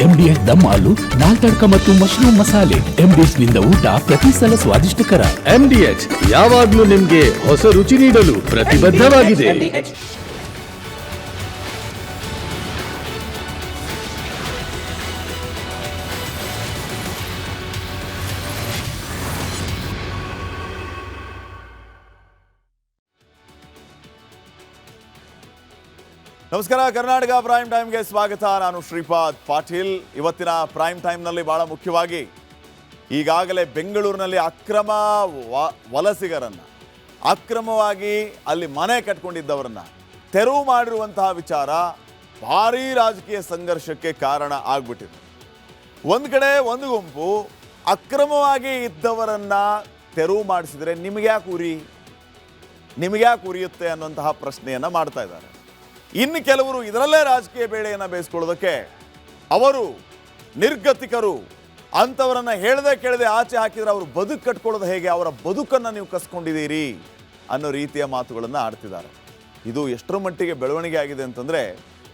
MDS ದಮ್ ಆಲು, ನಾಲ್ ತಡ್ಕ ಮತ್ತು mushroom ಮಸಾಲೆ. MDS ನಿಂದ ಊಟ ಪ್ರತಿ ಸಲ ಸ್ವಾದಿಷ್ಟಕರ. MDH ಯಾವಾಗ್ಲೂ ನಿಮ್ಗೆ ಹೊಸ ರುಚಿ ನೀಡಲು ಪ್ರತಿಬದ್ಧವಾಗಿದೆ. ನಮಸ್ಕಾರ, ಕರ್ನಾಟಕ ಪ್ರೈಮ್ ಟೈಮ್ಗೆ ಸ್ವಾಗತ. ನಾನು ಶ್ರೀಪಾದ್ ಪಾಟೀಲ್. ಇವತ್ತಿನ ಪ್ರೈಮ್ ಟೈಮ್ನಲ್ಲಿ ಬಹಳ ಮುಖ್ಯವಾಗಿ ಈಗಾಗಲೇ ಬೆಂಗಳೂರಿನಲ್ಲಿ ವಲಸಿಗರನ್ನು ಅಕ್ರಮವಾಗಿ ಅಲ್ಲಿ ಮನೆ ಕಟ್ಕೊಂಡಿದ್ದವರನ್ನ ತೆರವು ಮಾಡಿರುವಂತಹ ವಿಚಾರ ಭಾರೀ ರಾಜಕೀಯ ಸಂಘರ್ಷಕ್ಕೆ ಕಾರಣ ಆಗ್ಬಿಟ್ಟಿದೆ. ಒಂದು ಕಡೆ ಒಂದು ಗುಂಪು ಅಕ್ರಮವಾಗಿ ಇದ್ದವರನ್ನ ತೆರವು ಮಾಡಿಸಿದರೆ ನಿಮಗ್ಯಾಕೆ ಉರಿಯುತ್ತೆ ಅನ್ನುವಂತಹ ಪ್ರಶ್ನೆಯನ್ನು ಮಾಡ್ತಾ ಇದ್ದಾರೆ. ಇನ್ನು ಕೆಲವರು ಇದರಲ್ಲೇ ರಾಜಕೀಯ ಬೇಳೆಯನ್ನು ಬೇಯಿಸ್ಕೊಳ್ಳೋದಕ್ಕೆ ಅವರು ನಿರ್ಗತಿಕರು, ಅಂಥವರನ್ನು ಹೇಳದೆ ಕೇಳದೆ ಆಚೆ ಹಾಕಿದರೆ ಅವರು ಬದುಕು ಕಟ್ಕೊಳ್ಳೋದು ಹೇಗೆ, ಅವರ ಬದುಕನ್ನು ನೀವು ಕಸ್ಕೊಂಡಿದ್ದೀರಿ ಅನ್ನೋ ರೀತಿಯ ಮಾತುಗಳನ್ನು ಆಡ್ತಿದ್ದಾರೆ. ಇದು ಎಷ್ಟರ ಮಟ್ಟಿಗೆ ಬೆಳವಣಿಗೆ ಆಗಿದೆ ಅಂತಂದರೆ,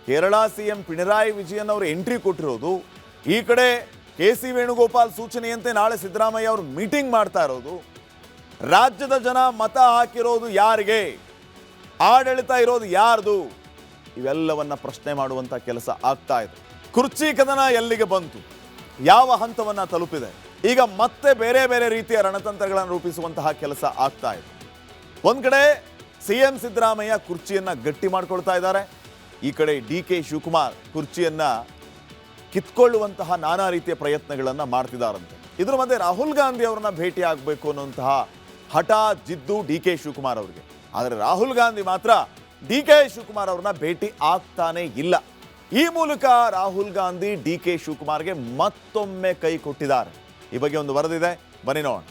ಕೇರಳ CM ಪಿಣರಾಯಿ ವಿಜಯನ್ ಅವರು ಎಂಟ್ರಿ ಕೊಟ್ಟಿರೋದು, ಈ ಕಡೆ KC ವೇಣುಗೋಪಾಲ್ ಸೂಚನೆಯಂತೆ ನಾಳೆ ಸಿದ್ದರಾಮಯ್ಯ ಅವರು ಮೀಟಿಂಗ್ ಮಾಡ್ತಾ ಇರೋದು, ರಾಜ್ಯದ ಜನ ಮತ ಹಾಕಿರೋದು ಯಾರಿಗೆ, ಆಡಳಿತ ಇರೋದು ಯಾರ್ದು, ಇವೆಲ್ಲವನ್ನ ಪ್ರಶ್ನೆ ಮಾಡುವಂಥ ಕೆಲಸ ಆಗ್ತಾ ಇದೆ. ಕುರ್ಚಿ ಕದನ ಎಲ್ಲಿಗೆ ಬಂತು, ಯಾವ ಹಂತವನ್ನು ತಲುಪಿದೆ, ಈಗ ಮತ್ತೆ ಬೇರೆ ಬೇರೆ ರೀತಿಯ ರಣತಂತ್ರಗಳನ್ನು ರೂಪಿಸುವಂತಹ ಕೆಲಸ ಆಗ್ತಾ ಇದೆ. ಒಂದು ಕಡೆ CM ಸಿದ್ದರಾಮಯ್ಯ ಕುರ್ಚಿಯನ್ನು ಗಟ್ಟಿ ಮಾಡ್ಕೊಳ್ತಾ ಇದ್ದಾರೆ, ಈ ಕಡೆ DK ಶಿವಕುಮಾರ್ ಕುರ್ಚಿಯನ್ನು ಕಿತ್ಕೊಳ್ಳುವಂತಹ ನಾನಾ ರೀತಿಯ ಪ್ರಯತ್ನಗಳನ್ನು ಮಾಡ್ತಿದ್ದಾರಂತೆ. ಇದರ ಮಧ್ಯೆ ರಾಹುಲ್ ಗಾಂಧಿ ಅವರನ್ನ ಭೇಟಿ ಆಗಬೇಕು ಅನ್ನುವಂತಹ ಹಠ ಜಿದ್ದು DK ಶಿವಕುಮಾರ್ ಅವರಿಗೆ. ಆದರೆ ರಾಹುಲ್ ಗಾಂಧಿ ಮಾತ್ರ DK ಶಿವಕುಮಾರ್ ಅವ್ರನ್ನ ಭೇಟಿ ಆಗ್ತಾನೆ ಇಲ್ಲ. ಈ ಮೂಲಕ ರಾಹುಲ್ ಗಾಂಧಿ DK ಶಿವಕುಮಾರ್ಗೆ ಮತ್ತೊಮ್ಮೆ ಕೈ ಕೊಟ್ಟಿದ್ದಾರೆ. ಈ ಬಗ್ಗೆ ಒಂದು ವರದಿದೆ, ಬನ್ನಿ ನೋಡೋಣ.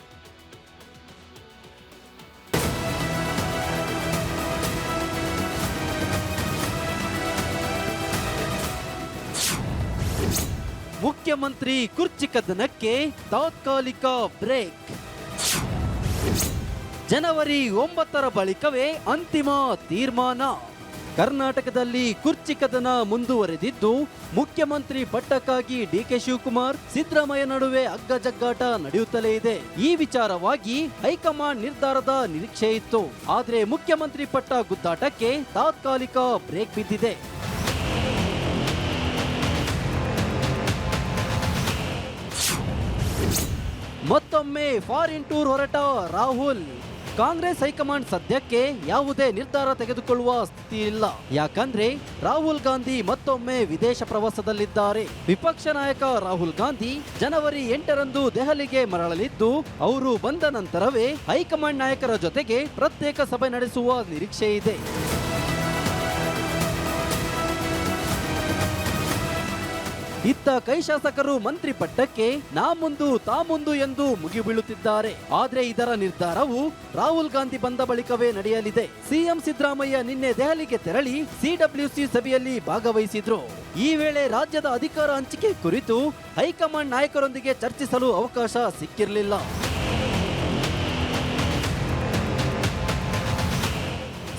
ಮುಖ್ಯಮಂತ್ರಿ ಕುರ್ಚಿ ಕದನಕ್ಕೆ ತಾತ್ಕಾಲಿಕ ಬ್ರೇಕ್. ಜನವರಿ 9ರ ಬಳಿಕವೇ ಅಂತಿಮ ತೀರ್ಮಾನ. ಕರ್ನಾಟಕದಲ್ಲಿ ಕುರ್ಚಿ ಕದನ ಮುಂದುವರೆದಿದ್ದು, ಮುಖ್ಯಮಂತ್ರಿ ಪಟ್ಟಕ್ಕಾಗಿ DK ಶಿವಕುಮಾರ್ ಸಿದ್ದರಾಮಯ್ಯ ನಡುವೆ ಅಗ್ಗಜಗ್ಗಾಟ ನಡೆಯುತ್ತಲೇ ಇದೆ. ಈ ವಿಚಾರವಾಗಿ ಹೈಕಮಾಂಡ್ ನಿರ್ಧಾರದ ನಿರೀಕ್ಷೆ ಇತ್ತು. ಆದರೆ ಮುಖ್ಯಮಂತ್ರಿ ಪಟ್ಟ ಗುದ್ದಾಟಕ್ಕೆ ತಾತ್ಕಾಲಿಕ ಬ್ರೇಕ್ ಬಿದ್ದಿದೆ. ಮತ್ತೊಮ್ಮೆ ಫಾರಿನ್ ಟೂರ್ ಹೊರಟ ರಾಹುಲ್. ಕಾಂಗ್ರೆಸ್ ಹೈಕಮಾಂಡ್ ಸದ್ಯಕ್ಕೆ ಯಾವುದೇ ನಿರ್ಧಾರ ತೆಗೆದುಕೊಳ್ಳುವ ಸ್ಥಿತಿ ಇಲ್ಲ. ಯಾಕಂದ್ರೆ ರಾಹುಲ್ ಗಾಂಧಿ ಮತ್ತೊಮ್ಮೆ ವಿದೇಶ ಪ್ರವಾಸದಲ್ಲಿದ್ದಾರೆ. ವಿಪಕ್ಷ ನಾಯಕ ರಾಹುಲ್ ಗಾಂಧಿ ಜನವರಿ 8ರಂದು ದೆಹಲಿಗೆ ಮರಳಲಿದ್ದು, ಅವರು ಬಂದ ನಂತರವೇ ಹೈಕಮಾಂಡ್ ನಾಯಕರ ಜೊತೆಗೆ ಪ್ರತ್ಯೇಕ ಸಭೆ ನಡೆಸುವ ನಿರೀಕ್ಷೆ ಇದೆ. ಇತ್ತ ಕೈ ಶಾಸಕರು ಮಂತ್ರಿ ಪಟ್ಟಕ್ಕೆ ನಾ ಮುಂದು ತಾ ಮುಂದು ಎಂದು ಮುಗಿಬೀಳುತ್ತಿದ್ದಾರೆ. ಆದ್ರೆ ಇದರ ನಿರ್ಧಾರವು ರಾಹುಲ್ ಗಾಂಧಿ ಬಂದ ಬಳಿಕವೇ ನಡೆಯಲಿದೆ. CM ಸಿದ್ದರಾಮಯ್ಯ ನಿನ್ನೆ ದೆಹಲಿಗೆ ತೆರಳಿ CWC ಸಭೆಯಲ್ಲಿ ಭಾಗವಹಿಸಿದ್ರು. ಈ ವೇಳೆ ರಾಜ್ಯದ ಅಧಿಕಾರ ಹಂಚಿಕೆ ಕುರಿತು ಹೈಕಮಾಂಡ್ ನಾಯಕರೊಂದಿಗೆ ಚರ್ಚಿಸಲು ಅವಕಾಶ ಸಿಕ್ಕಿರಲಿಲ್ಲ.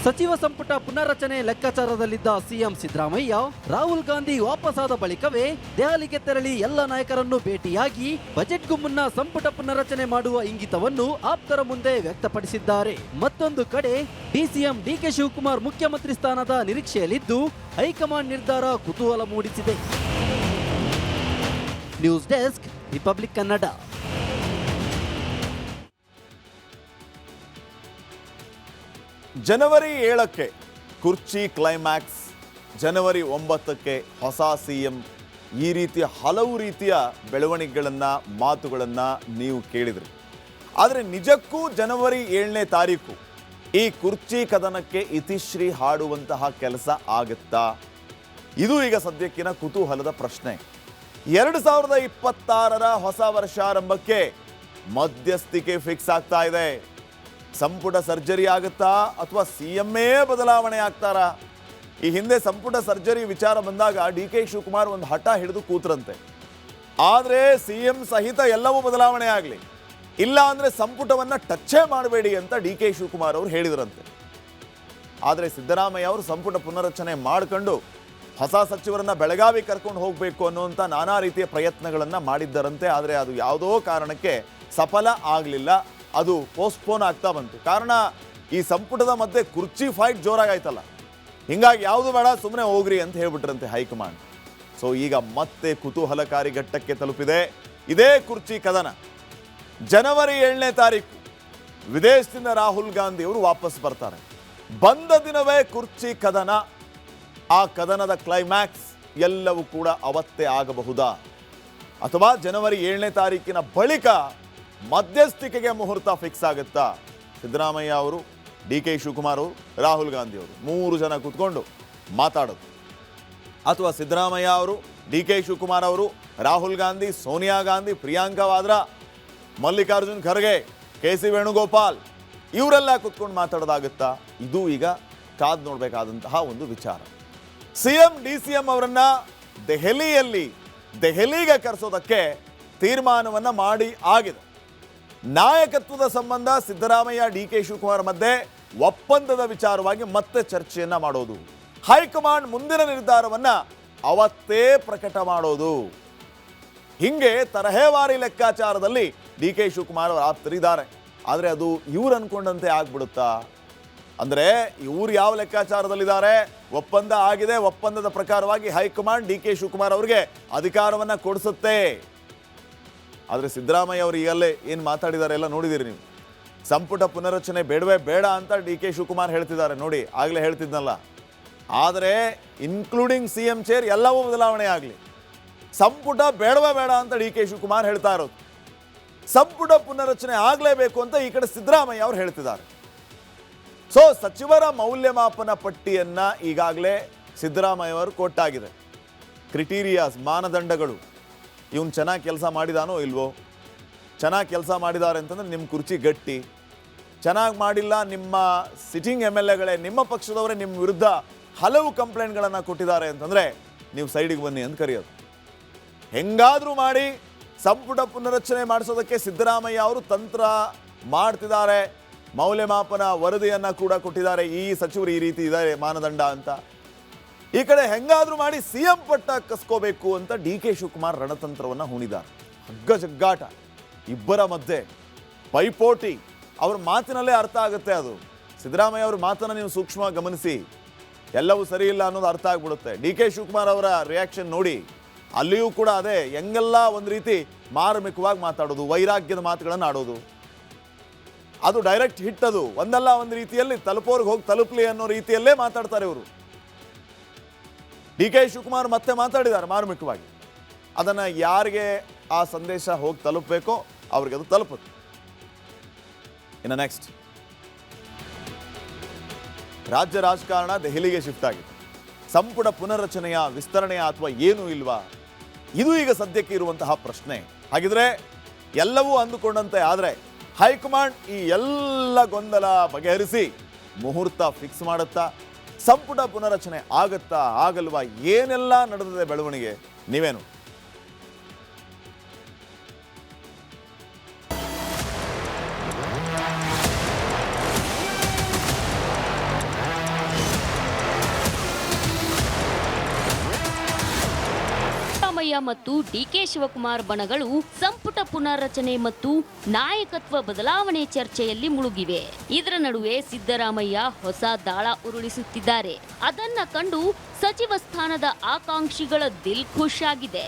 ಸಚಿವ ಸಂಪುಟ ಪುನರ್ರಚನೆ ಲೆಕ್ಕಾಚಾರದಲ್ಲಿದ್ದ CM ಸಿದ್ದರಾಮಯ್ಯ ರಾಹುಲ್ ಗಾಂಧಿ ವಾಪಸಾದ ಬಳಿಕವೇ ದೆಹಲಿಗೆ ತೆರಳಿ ಎಲ್ಲ ನಾಯಕರನ್ನು ಭೇಟಿಯಾಗಿ ಬಜೆಟ್ಗೂ ಮುನ್ನ ಸಂಪುಟ ಪುನರ್ರಚನೆ ಮಾಡುವ ಇಂಗಿತವನ್ನು ಆಪ್ತರ ಮುಂದೆ ವ್ಯಕ್ತಪಡಿಸಿದ್ದಾರೆ. ಮತ್ತೊಂದು ಕಡೆ DCM DK ಶಿವಕುಮಾರ್ ಮುಖ್ಯಮಂತ್ರಿ ಸ್ಥಾನದ ನಿರೀಕ್ಷೆಯಲ್ಲಿದ್ದು, ಹೈಕಮಾಂಡ್ ನಿರ್ಧಾರ ಕುತೂಹಲ ಮೂಡಿಸಿದೆ. News desk, republic Kannada. ಜನವರಿ 7ಕ್ಕೆ ಕುರ್ಚಿ ಕ್ಲೈಮ್ಯಾಕ್ಸ್, ಜನವರಿ 9ಕ್ಕೆ ಹೊಸ CM. ಈ ರೀತಿಯ ಹಲವು ರೀತಿಯ ಬೆಳವಣಿಗೆಗಳನ್ನು, ಮಾತುಗಳನ್ನು ನೀವು ಕೇಳಿದ್ರಿ. ಆದರೆ ನಿಜಕ್ಕೂ ಜನವರಿ 7ನೇ ತಾರೀಕು ಈ ಕುರ್ಚಿ ಕದನಕ್ಕೆ ಇತಿಶ್ರೀ ಹಾಡುವಂತಹ ಕೆಲಸ ಆಗುತ್ತಾ? ಇದು ಈಗ ಸದ್ಯಕ್ಕಿನ ಕುತೂಹಲದ ಪ್ರಶ್ನೆ. 2026ರ ಹೊಸ ವರ್ಷಾರಂಭಕ್ಕೆ ಮಧ್ಯಸ್ಥಿಕೆ ಫಿಕ್ಸ್ ಆಗ್ತಾ ಇದೆ. ಸಂಪುಟ ಸರ್ಜರಿ ಆಗುತ್ತಾ ಅಥವಾ CMఏ ಬದಲಾವಣೆ ಆಗ್ತಾರಾ? ಈ ಹಿಂದೆ ಸಂಪುಟ ಸರ್ಜರಿ ವಿಚಾರ ಬಂದಾಗ DK ಶಿವಕುಮಾರ್ ಒಂದು ಹಠ ಹಿಡಿದು ಕೂತ್ರಂತೆ. ಆದರೆ CM ಸಹಿತ ಎಲ್ಲವೂ ಬದಲಾವಣೆ ಆಗಲಿ, ಇಲ್ಲ ಅಂದರೆ ಸಂಪುಟವನ್ನು ಟಚ್ಚೇ ಮಾಡಬೇಡಿ ಅಂತ DK ಶಿವಕುಮಾರ್ ಅವರು ಹೇಳಿದ್ರಂತೆ. ಆದರೆ ಸಿದ್ದರಾಮಯ್ಯ ಅವರು ಸಂಪುಟ ಪುನರ್ರಚನೆ ಮಾಡಿಕೊಂಡು ಹೊಸ ಸಚಿವರನ್ನ ಬೆಳಗಾವಿ ಕರ್ಕೊಂಡು ಹೋಗಬೇಕು ಅನ್ನುವಂಥ ನಾನಾ ರೀತಿಯ ಪ್ರಯತ್ನಗಳನ್ನು ಮಾಡಿದ್ದರಂತೆ. ಆದರೆ ಅದು ಯಾವುದೋ ಕಾರಣಕ್ಕೆ ಸಫಲ ಆಗಲಿಲ್ಲ, ಅದು ಪೋಸ್ಟ್ಪೋನ್ ಆಗ್ತಾ ಬಂತು. ಕಾರಣ ಈ ಸಂಪುಟದ ಮಧ್ಯೆ ಕುರ್ಚಿ ಫೈಟ್ ಜೋರಾಗಾಯ್ತಲ್ಲ, ಹಿಂಗಾಗಿ ಯಾವುದು ಬೇಡ ಸುಮ್ಮನೆ ಹೋಗ್ರಿ ಅಂತ ಹೇಳ್ಬಿಟ್ರಂತೆ ಹೈಕಮಾಂಡ್. ಸೊ ಈಗ ಮತ್ತೆ ಕುತೂಹಲಕಾರಿ ಘಟ್ಟಕ್ಕೆ ತಲುಪಿದೆ ಇದೇ ಕುರ್ಚಿ ಕದನ. ಜನವರಿ 7ನೇ ತಾರೀಕು ವಿದೇಶದಿಂದ ರಾಹುಲ್ ಗಾಂಧಿ ಅವರು ವಾಪಸ್ ಬರ್ತಾರೆ. ಬಂದ ದಿನವೇ ಕುರ್ಚಿ ಕದನ. ಆ ಕದನದ ಕ್ಲೈಮ್ಯಾಕ್ಸ್ ಎಲ್ಲವೂ ಕೂಡ ಅವತ್ತೇ ಆಗಬಹುದಾ, ಅಥವಾ ಜನವರಿ 7ನೇ ತಾರೀಕಿನ ಬಳಿಕ ಮಧ್ಯಸ್ಥಿಕೆಗೆ ಮುಹೂರ್ತ ಫಿಕ್ಸ್ ಆಗುತ್ತಾ? ಸಿದ್ದರಾಮಯ್ಯ ಅವರು, DK ಶಿವಕುಮಾರ್ ಅವರು, ರಾಹುಲ್ ಗಾಂಧಿ ಅವರು 3 ಜನ ಕೂತ್ಕೊಂಡು ಮಾತಾಡೋದು, ಅಥವಾ ಸಿದ್ದರಾಮಯ್ಯ ಅವರು, DK ಶಿವಕುಮಾರ್ ಅವರು, ರಾಹುಲ್ ಗಾಂಧಿ, ಸೋನಿಯಾ ಗಾಂಧಿ, ಪ್ರಿಯಾಂಕಾ ವಾದ್ರಾ, ಮಲ್ಲಿಕಾರ್ಜುನ್ ಖರ್ಗೆ, KC ವೇಣುಗೋಪಾಲ್ ಇವರೆಲ್ಲ ಕೂತ್ಕೊಂಡು ಮಾತಾಡೋದಾಗುತ್ತಾ? ಇದು ಈಗ ಕಾದು ನೋಡಬೇಕಾದಂತಹ ಒಂದು ವಿಚಾರ. CM DCM ಅವರನ್ನ ದೆಹಲಿಗೆ ಕರೆಸೋದಕ್ಕೆ ತೀರ್ಮಾನವನ್ನ ಮಾಡಿ ಆಗಿದೆ. ನಾಯಕತ್ವದ ಸಂಬಂಧ ಸಿದ್ದರಾಮಯ್ಯ DK ಶಿವಕುಮಾರ್ ಮಧ್ಯೆ ಒಪ್ಪಂದದ ವಿಚಾರವಾಗಿ ಮತ್ತೆ ಚರ್ಚೆಯನ್ನ ಮಾಡೋದು, ಹೈಕಮಾಂಡ್ ಮುಂದಿನ ನಿರ್ಧಾರವನ್ನ ಅವತ್ತೇ ಪ್ರಕಟ ಮಾಡೋದು. ಹಿಂಗೆ ತರಹೇವಾರಿ ಲೆಕ್ಕಾಚಾರದಲ್ಲಿ DK ಶಿವಕುಮಾರ್ ಅವರು ಆಪ್ತರಿದ್ದಾರೆ. ಆದರೆ ಅದು ಇವ್ರು ಅನ್ಕೊಂಡಂತೆ ಆಗ್ಬಿಡುತ್ತಾ? ಅಂದರೆ ಇವ್ರು ಯಾವ ಲೆಕ್ಕಾಚಾರದಲ್ಲಿದ್ದಾರೆ? ಒಪ್ಪಂದ ಆಗಿದೆ, ಒಪ್ಪಂದದ ಪ್ರಕಾರವಾಗಿ ಹೈಕಮಾಂಡ್ DK ಶಿವಕುಮಾರ್ ಅವರಿಗೆ ಅಧಿಕಾರವನ್ನು ಕೊಡಿಸುತ್ತೆ. ಆದರೆ ಸಿದ್ದರಾಮಯ್ಯ ಅವರು ಈಗಲ್ಲೇ ಏನು ಮಾತಾಡಿದ್ದಾರೆ ಎಲ್ಲ ನೋಡಿದ್ದೀರಿ ನೀವು. ಸಂಪುಟ ಪುನರಚನೆ ಬೇಡವೇ ಬೇಡ ಅಂತ DK ಶಿವಕುಮಾರ್ ಹೇಳ್ತಿದ್ದಾರೆ ನೋಡಿ, ಆಗಲೇ ಹೇಳ್ತಿದ್ನಲ್ಲ. ಆದರೆ ಇನ್ಕ್ಲೂಡಿಂಗ್ CM ಚೇರ್ ಎಲ್ಲವೂ ಬದಲಾವಣೆ ಆಗಲಿ, ಸಂಪುಟ ಬೇಡವೇ ಬೇಡ ಅಂತ DK ಶಿವಕುಮಾರ್ ಹೇಳ್ತಾ ಇರೋದು. ಸಂಪುಟ ಪುನರಚನೆ ಆಗಲೇಬೇಕು ಅಂತ ಈ ಕಡೆ ಸಿದ್ದರಾಮಯ್ಯ ಅವರು ಹೇಳ್ತಿದ್ದಾರೆ. ಸೊ ಸಚಿವರ ಮೌಲ್ಯಮಾಪನ ಪಟ್ಟಿಯನ್ನ ಈಗಾಗಲೇ ಸಿದ್ದರಾಮಯ್ಯ ಅವರು ಕೊಟ್ಟಾಗಿದೆ. ಕ್ರಿಟೀರಿಯಾಸ್, ಮಾನದಂಡಗಳು. ಇವನು ಚೆನ್ನಾಗಿ ಕೆಲಸ ಮಾಡಿದಾನೋ ಇಲ್ವೋ? ಚೆನ್ನಾಗಿ ಕೆಲಸ ಮಾಡಿದ್ದಾರೆ ಅಂತಂದ್ರೆ ನಿಮ್ಮ ಕುರ್ಚಿ ಗಟ್ಟಿ, ಚೆನ್ನಾಗಿ ಮಾಡಿಲ್ಲ ನಿಮ್ಮ ಸಿಟ್ಟಿಂಗ್ MLAಗಳೇ, ನಿಮ್ಮ ಪಕ್ಷದವರೇ ನಿಮ್ಮ ವಿರುದ್ಧ ಹಲವು ಕಂಪ್ಲೇಂಟ್ಗಳನ್ನು ಕೊಟ್ಟಿದ್ದಾರೆ ಅಂತಂದರೆ ನೀವು ಸೈಡಿಗೆ ಬನ್ನಿ ಅಂತ ಕರೆಯೋದು. ಹೆಂಗಾದರೂ ಮಾಡಿ ಸಂಪುಟ ಪುನರಚನೆ ಮಾಡಿಸೋದಕ್ಕೆ ಸಿದ್ದರಾಮಯ್ಯ ಅವರು ತಂತ್ರ ಮಾಡ್ತಿದ್ದಾರೆ. ಮೌಲ್ಯಮಾಪನ ವರದಿಯನ್ನು ಕೂಡ ಕೊಟ್ಟಿದ್ದಾರೆ, ಈ ಸಚಿವರು ಈ ರೀತಿ ಇದ್ದಾರೆ ಮಾನದಂಡ ಅಂತ. ಈ ಕಡೆ ಹೆಂಗಾದರೂ ಮಾಡಿ CM ಪಟ್ಟ ಕಸ್ಕೋಬೇಕು ಅಂತ DK ಶಿವಕುಮಾರ್ ರಣತಂತ್ರವನ್ನು ಹೂಣಿದ್ದಾರೆ. ಹಗ್ಗ ಜಗ್ಗಾಟ ಇಬ್ಬರ ಮಧ್ಯೆ ಪೈಪೋಟಿ. ಅವ್ರ ಮಾತಿನಲ್ಲೇ ಅರ್ಥ ಆಗುತ್ತೆ ಅದು. ಸಿದ್ದರಾಮಯ್ಯ ಅವ್ರ ಮಾತನ್ನು ನೀವು ಸೂಕ್ಷ್ಮವಾಗಿ ಗಮನಿಸಿ, ಎಲ್ಲವೂ ಸರಿ ಇಲ್ಲ ಅನ್ನೋದು ಅರ್ಥ ಆಗ್ಬಿಡುತ್ತೆ. DK ಶಿವಕುಮಾರ್ ಅವರ ರಿಯಾಕ್ಷನ್ ನೋಡಿ, ಅಲ್ಲಿಯೂ ಕೂಡ ಅದೇ, ಹೆಂಗೆಲ್ಲ ಒಂದು ರೀತಿ ಮಾರ್ಮಿಕವಾಗಿ ಮಾತಾಡೋದು, ವೈರಾಗ್ಯದ ಮಾತುಗಳನ್ನು ಆಡೋದು. ಅದು ಡೈರೆಕ್ಟ್ ಹಿಟ್. ಅದು ಒಂದಲ್ಲ ಒಂದು ರೀತಿಯಲ್ಲಿ ತಲುಪೋರ್ಗೆ ಹೋಗಿ ತಲುಪಲಿ ಅನ್ನೋ ರೀತಿಯಲ್ಲೇ ಮಾತಾಡ್ತಾರೆ ಇವರು. DK ಶಿವಕುಮಾರ್ ಮತ್ತೆ ಮಾತಾಡಿದ್ದಾರೆ ಮಾರ್ಮಿಕವಾಗಿ. ಅದನ್ನು ಯಾರಿಗೆ ಆ ಸಂದೇಶ ಹೋಗಿ ತಲುಪಬೇಕೋ ಅವ್ರಿಗೆ ಅದು ತಲುಪುತ್ತೆ. ಇನ್ನು ನೆಕ್ಸ್ಟ್, ರಾಜ್ಯ ರಾಜಕಾರಣ ದೆಹಲಿಗೆ ಶಿಫ್ಟ್ ಆಗಿದೆ. ಸಂಪುಟ ಪುನರ್ರಚನೆಯ ವಿಸ್ತರಣೆಯ ಅಥವಾ ಏನೂ ಇಲ್ವಾ? ಇದು ಈಗ ಸದ್ಯಕ್ಕೆ ಇರುವಂತಹ ಪ್ರಶ್ನೆ. ಹಾಗಿದ್ರೆ ಎಲ್ಲವೂ ಅಂದುಕೊಂಡಂತೆ ಆದರೆ ಹೈಕಮಾಂಡ್ ಈ ಎಲ್ಲ ಗೊಂದಲ ಬಗೆಹರಿಸಿ ಮುಹೂರ್ತ ಫಿಕ್ಸ್ ಮಾಡುತ್ತಾ? ಸಂಪುಟ ಪುನರಚನೆ ಆಗತ್ತಾ ಆಗಲ್ವಾ? ಏನೆಲ್ಲ ನಡೆದಿದೆ ಬೆಳವಣಿಗೆ ನೀವೇನು? ಸಿದ್ದರಾಮಯ್ಯ ಮತ್ತು DK ಶಿವಕುಮಾರ್ ಬಣಗಳು ಸಂಪುಟ ಪುನರ್ರಚನೆ ಮತ್ತು ನಾಯಕತ್ವ ಬದಲಾವಣೆ ಚರ್ಚೆಯಲ್ಲಿ ಮುಳುಗಿವೆ. ಇದರ ನಡುವೆ ಸಿದ್ದರಾಮಯ್ಯ ಹೊಸ ದಾಳ ಉರುಳಿಸುತ್ತಿದ್ದಾರೆ. ಅದನ್ನ ಕಂಡು ಸಚಿವ ಸ್ಥಾನದ ಆಕಾಂಕ್ಷಿಗಳ ದಿಲ್ ಖುಷ್ ಆಗಿದೆ.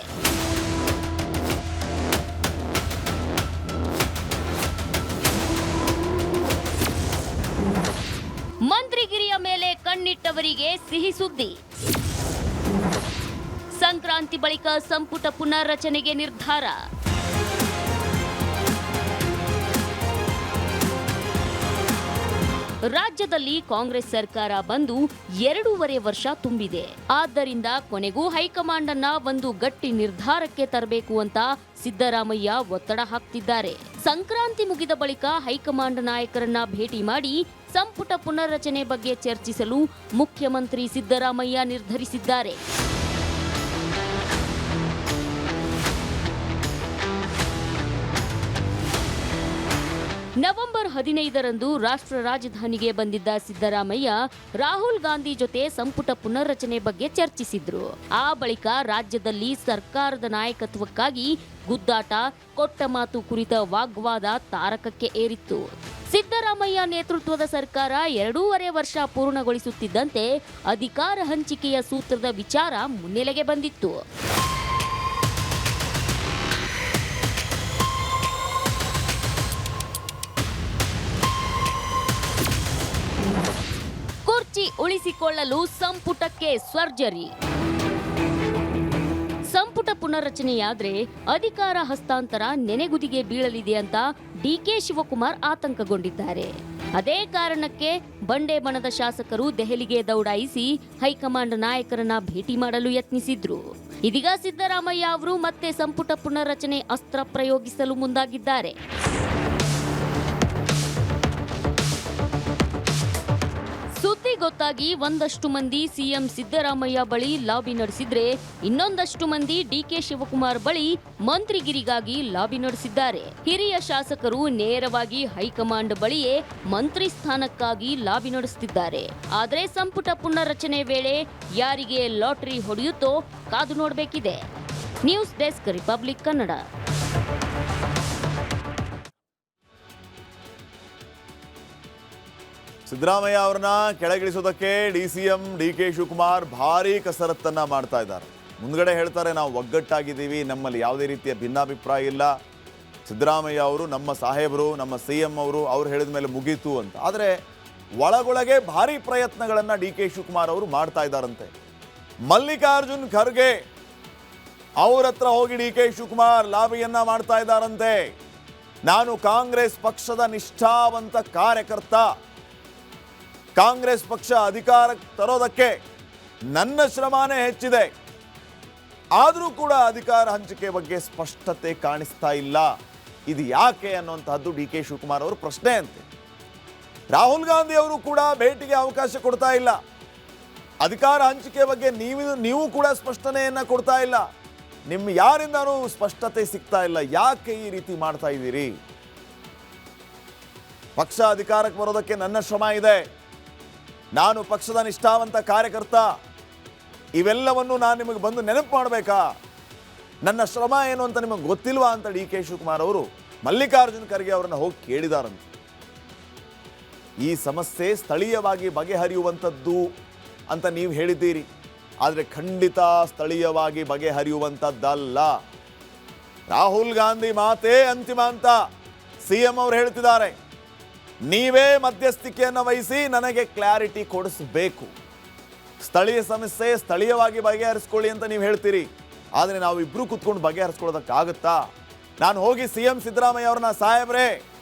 ಮಂತ್ರಿಗಿರಿಯ ಮೇಲೆ ಕಣ್ಣಿಟ್ಟವರಿಗೆ ಸಿಹಿ ಸುದ್ದಿ. ಸಂಕ್ರಾಂತಿ ಬಳಿಕ ಸಂಪುಟ ಪುನರ್ರಚನೆಗೆ ನಿರ್ಧಾರ. ರಾಜ್ಯದಲ್ಲಿ ಕಾಂಗ್ರೆಸ್ ಸರ್ಕಾರ ಬಂದು 2.5 ವರ್ಷ ತುಂಬಿದೆ. ಆದ್ದರಿಂದ ಕೊನೆಗೂ ಹೈಕಮಾಂಡ್ ಅನ್ನ ಒಂದು ಗಟ್ಟಿ ನಿರ್ಧಾರಕ್ಕೆ ತರಬೇಕು ಅಂತ ಸಿದ್ದರಾಮಯ್ಯ ಒತ್ತಡ ಹಾಕ್ತಿದ್ದಾರೆ. ಸಂಕ್ರಾಂತಿ ಮುಗಿದ ಬಳಿಕ ಹೈಕಮಾಂಡ್ ನಾಯಕರನ್ನ ಭೇಟಿ ಮಾಡಿ ಸಂಪುಟ ಪುನರ್ರಚನೆ ಬಗ್ಗೆ ಚರ್ಚಿಸಲು ಮುಖ್ಯಮಂತ್ರಿ ಸಿದ್ದರಾಮಯ್ಯ ನಿರ್ಧರಿಸಿದ್ದಾರೆ. ನವೆಂಬರ್ 15ರಂದು ರಾಷ್ಟ್ರ ರಾಜಧಾನಿಗೆ ಬಂದಿದ್ದ ಸಿದ್ದರಾಮಯ್ಯ ರಾಹುಲ್ ಗಾಂಧಿ ಜೊತೆ ಸಂಪುಟ ಪುನರ್ರಚನೆ ಬಗ್ಗೆ ಚರ್ಚಿಸಿದ್ರು. ಆ ಬಳಿಕ ರಾಜ್ಯದಲ್ಲಿ ಸರ್ಕಾರದ ನಾಯಕತ್ವಕ್ಕಾಗಿ ಗುದ್ದಾಟ, ಕೊಟ್ಟ ಮಾತು ಕುರಿತ ವಾಗ್ವಾದ ತಾರಕಕ್ಕೆ ಏರಿತ್ತು. ಸಿದ್ದರಾಮಯ್ಯ ನೇತೃತ್ವದ ಸರ್ಕಾರ 2.5 ವರ್ಷ ಪೂರ್ಣಗೊಳಿಸುತ್ತಿದ್ದಂತೆ ಅಧಿಕಾರ ಹಂಚಿಕೆಯ ಸೂತ್ರದ ವಿಚಾರ ಮುನ್ನೆಲೆಗೆ ಬಂದಿತ್ತು. ಕುರ್ಚಿ ಉಳಿಸಿಕೊಳ್ಳಲು ಸಂಪುಟಕ್ಕೆ ಸರ್ಜರಿ. ಸಂಪುಟ ಪುನರ್ರಚನೆಯಾದ್ರೆ ಅಧಿಕಾರ ಹಸ್ತಾಂತರ ನೆನೆಗುದಿಗೆ ಬೀಳಲಿದೆ ಅಂತ ಡಿಕೆ ಶಿವಕುಮಾರ್ ಆತಂಕಗೊಂಡಿದ್ದಾರೆ. ಅದೇ ಕಾರಣಕ್ಕೆ ಬಂಡೆ ಬಣದ ಶಾಸಕರು ದೆಹಲಿಗೆ ದೌಡಾಯಿಸಿ ಹೈಕಮಾಂಡ್ ನಾಯಕರನ್ನ ಭೇಟಿ ಮಾಡಲು ಯತ್ನಿಸಿದ್ರು. ಇದೀಗ ಸಿದ್ದರಾಮಯ್ಯ ಅವರು ಮತ್ತೆ ಸಂಪುಟ ಪುನರ್ರಚನೆ ಅಸ್ತ್ರ ಪ್ರಯೋಗಿಸಲು ಮುಂದಾಗಿದ್ದಾರೆ. ಸುದ್ದಿ ಗೊತ್ತಾಗಿ ಒಂದಷ್ಟು ಮಂದಿ ಸಿಎಂ ಸಿದ್ದರಾಮಯ್ಯ ಬಳಿ ಲಾಬಿ ನಡೆಸಿದ್ರೆ, ಇನ್ನೊಂದಷ್ಟು ಮಂದಿ ಡಿಕೆ ಶಿವಕುಮಾರ್ ಬಳಿ ಮಂತ್ರಿಗಿರಿಗಾಗಿ ಲಾಬಿ ನಡೆಸಿದ್ದಾರೆ. ಹಿರಿಯ ಶಾಸಕರು ನೇರವಾಗಿ ಹೈಕಮಾಂಡ್ ಬಳಿಯೇ ಮಂತ್ರಿ ಸ್ಥಾನಕ್ಕಾಗಿ ಲಾಬಿ ನಡೆಸುತ್ತಿದ್ದಾರೆ. ಆದರೆ ಸಂಪುಟ ಪುನರ್ರಚನೆ ವೇಳೆ ಯಾರಿಗೆ ಲಾಟರಿ ಹೊಡೆಯುತ್ತೋ ಕಾದು ನೋಡಬೇಕಿದೆ. News desk, republic Kannada. Siddaramaiah ಅವರನ್ನ ಕೆಳಗಿಳಿಸೋದಕ್ಕೆ DCM DK ಶಿವಕುಮಾರ್ ಭಾರಿ ಕಸರತ್ತನ್ನ ಮಾಡ್ತಾ ಇದ್ದಾರೆ. ಮುಂದ್ಗಡೆ ಹೇಳ್ತಾರೆ, ನಾವು ಒಗ್ಗಟ್ಟಾಗಿದ್ದೀವಿ, ನಮ್ಮಲ್ಲಿ ಯಾವುದೇ ರೀತಿಯ ಭಿನ್ನಾಭಿಪ್ರಾಯ ಇಲ್ಲ, ಸಿದ್ದರಾಮಯ್ಯ ಅವರು ನಮ್ಮ ಸಾಹೇಬರು, ನಮ್ಮ CM ಅವ್ರು ಹೇಳಿದ ಮೇಲೆ ಮುಗೀತು ಅಂತ. ಆದರೆ ಒಳಗೊಳಗೆ ಭಾರಿ ಪ್ರಯತ್ನಗಳನ್ನು DK ಶಿವಕುಮಾರ್ ಅವರು ಮಾಡ್ತಾ ಇದ್ದಾರಂತೆ. ಮಲ್ಲಿಕಾರ್ಜುನ್ ಖರ್ಗೆ ಅವ್ರ ಹತ್ರ ಹೋಗಿ DK ಶಿವಕುಮಾರ್ ಲಾಬಿಯನ್ನ ಮಾಡ್ತಾ ಇದ್ದಾರಂತೆ. ನಾನು ಕಾಂಗ್ರೆಸ್ ಪಕ್ಷದ ನಿಷ್ಠಾವಂತ ಕಾರ್ಯಕರ್ತ, ಕಾಂಗ್ರೆಸ್ ಪಕ್ಷ ಅಧಿಕಾರಕ್ಕೆ ತರೋದಕ್ಕೆ ನನ್ನ ಶ್ರಮನೇ ಹೆಚ್ಚಿದೆ, ಆದರೂ ಕೂಡ ಅಧಿಕಾರ ಹಂಚಿಕೆ ಬಗ್ಗೆ ಸ್ಪಷ್ಟತೆ ಕಾಣಿಸ್ತಾ ಇಲ್ಲ, ಇದು ಯಾಕೆ ಅನ್ನುವಂತಹದ್ದು DK ಶಿವಕುಮಾರ್ ಅವರು ಪ್ರಶ್ನೆ ಅಂತೆ. ರಾಹುಲ್ ಗಾಂಧಿ ಅವರು ಕೂಡ ಭೇಟಿಗೆ ಅವಕಾಶ ಕೊಡ್ತಾ ಇಲ್ಲ, ಅಧಿಕಾರ ಹಂಚಿಕೆ ಬಗ್ಗೆ ನೀವು ಕೂಡ ಸ್ಪಷ್ಟನೆಯನ್ನ ಕೊಡ್ತಾ ಇಲ್ಲ, ನಿಮ್ಮ ಯಾರಿಂದನೂ ಸ್ಪಷ್ಟತೆ ಸಿಗ್ತಾ ಇಲ್ಲ, ಯಾಕೆ ಈ ರೀತಿ ಮಾಡ್ತಾ ಇದ್ದೀರಿ? ಪಕ್ಷ ಅಧಿಕಾರಕ್ಕೆ ಬರೋದಕ್ಕೆ ನನ್ನ ಶ್ರಮ ಇದೆ, ನಾನು ಪಕ್ಷದ ನಿಷ್ಠಾವಂತ ಕಾರ್ಯಕರ್ತ, ಇವೆಲ್ಲವನ್ನು ನಾನು ನಿಮಗೆ ಬಂದು ನೆನಪು ಮಾಡಬೇಕಾ? ನನ್ನ ಶ್ರಮ ಏನು ಅಂತ ನಿಮಗೆ ಗೊತ್ತಿಲ್ವಾ ಅಂತ DK ಶಿವಕುಮಾರ್ ಅವರು ಮಲ್ಲಿಕಾರ್ಜುನ್ ಖರ್ಗೆ ಅವರನ್ನು ಹೋಗಿ ಕೇಳಿದಾರಂತೆ. ಈ ಸಮಸ್ಯೆ ಸ್ಥಳೀಯವಾಗಿ ಬಗೆಹರಿಯುವಂಥದ್ದು ಅಂತ ನೀವು ಹೇಳಿದ್ದೀರಿ, ಆದರೆ ಖಂಡಿತ ಸ್ಥಳೀಯವಾಗಿ ಬಗೆಹರಿಯುವಂಥದ್ದಲ್ಲ. ರಾಹುಲ್ ಗಾಂಧಿ ಮಾತೇ ಅಂತಿಮ ಅಂತ CM ಅವರು ಹೇಳ್ತಿದ್ದಾರೆ. ನೀವೇ ಮಧ್ಯಸ್ಥಿಕೆಯನ್ನು ವಹಿಸಿ ನನಗೆ ಕ್ಲಾರಿಟಿ ಕೊಡಿಸಬೇಕು, ಸ್ಥಳೀಯ ಸಮಸ್ಯೆ ಸ್ಥಳೀಯವಾಗಿ ಬಗೆಹರಿಸ್ಕೊಳ್ಳಿ ಅಂತ ನೀವು ಹೇಳ್ತೀರಿ, ಆದರೆ ನಾವು ಇಬ್ಬರು ಕೂತ್ಕೊಂಡು ಬಗೆಹರಿಸ್ಕೊಳ್ಳೋದಕ್ಕಾಗುತ್ತಾ? ನಾನು ಹೋಗಿ CM ಸಿದ್ದರಾಮಯ್ಯ ಅವ್ರನ್ನ, ಸಾಹೇಬ್ರೆ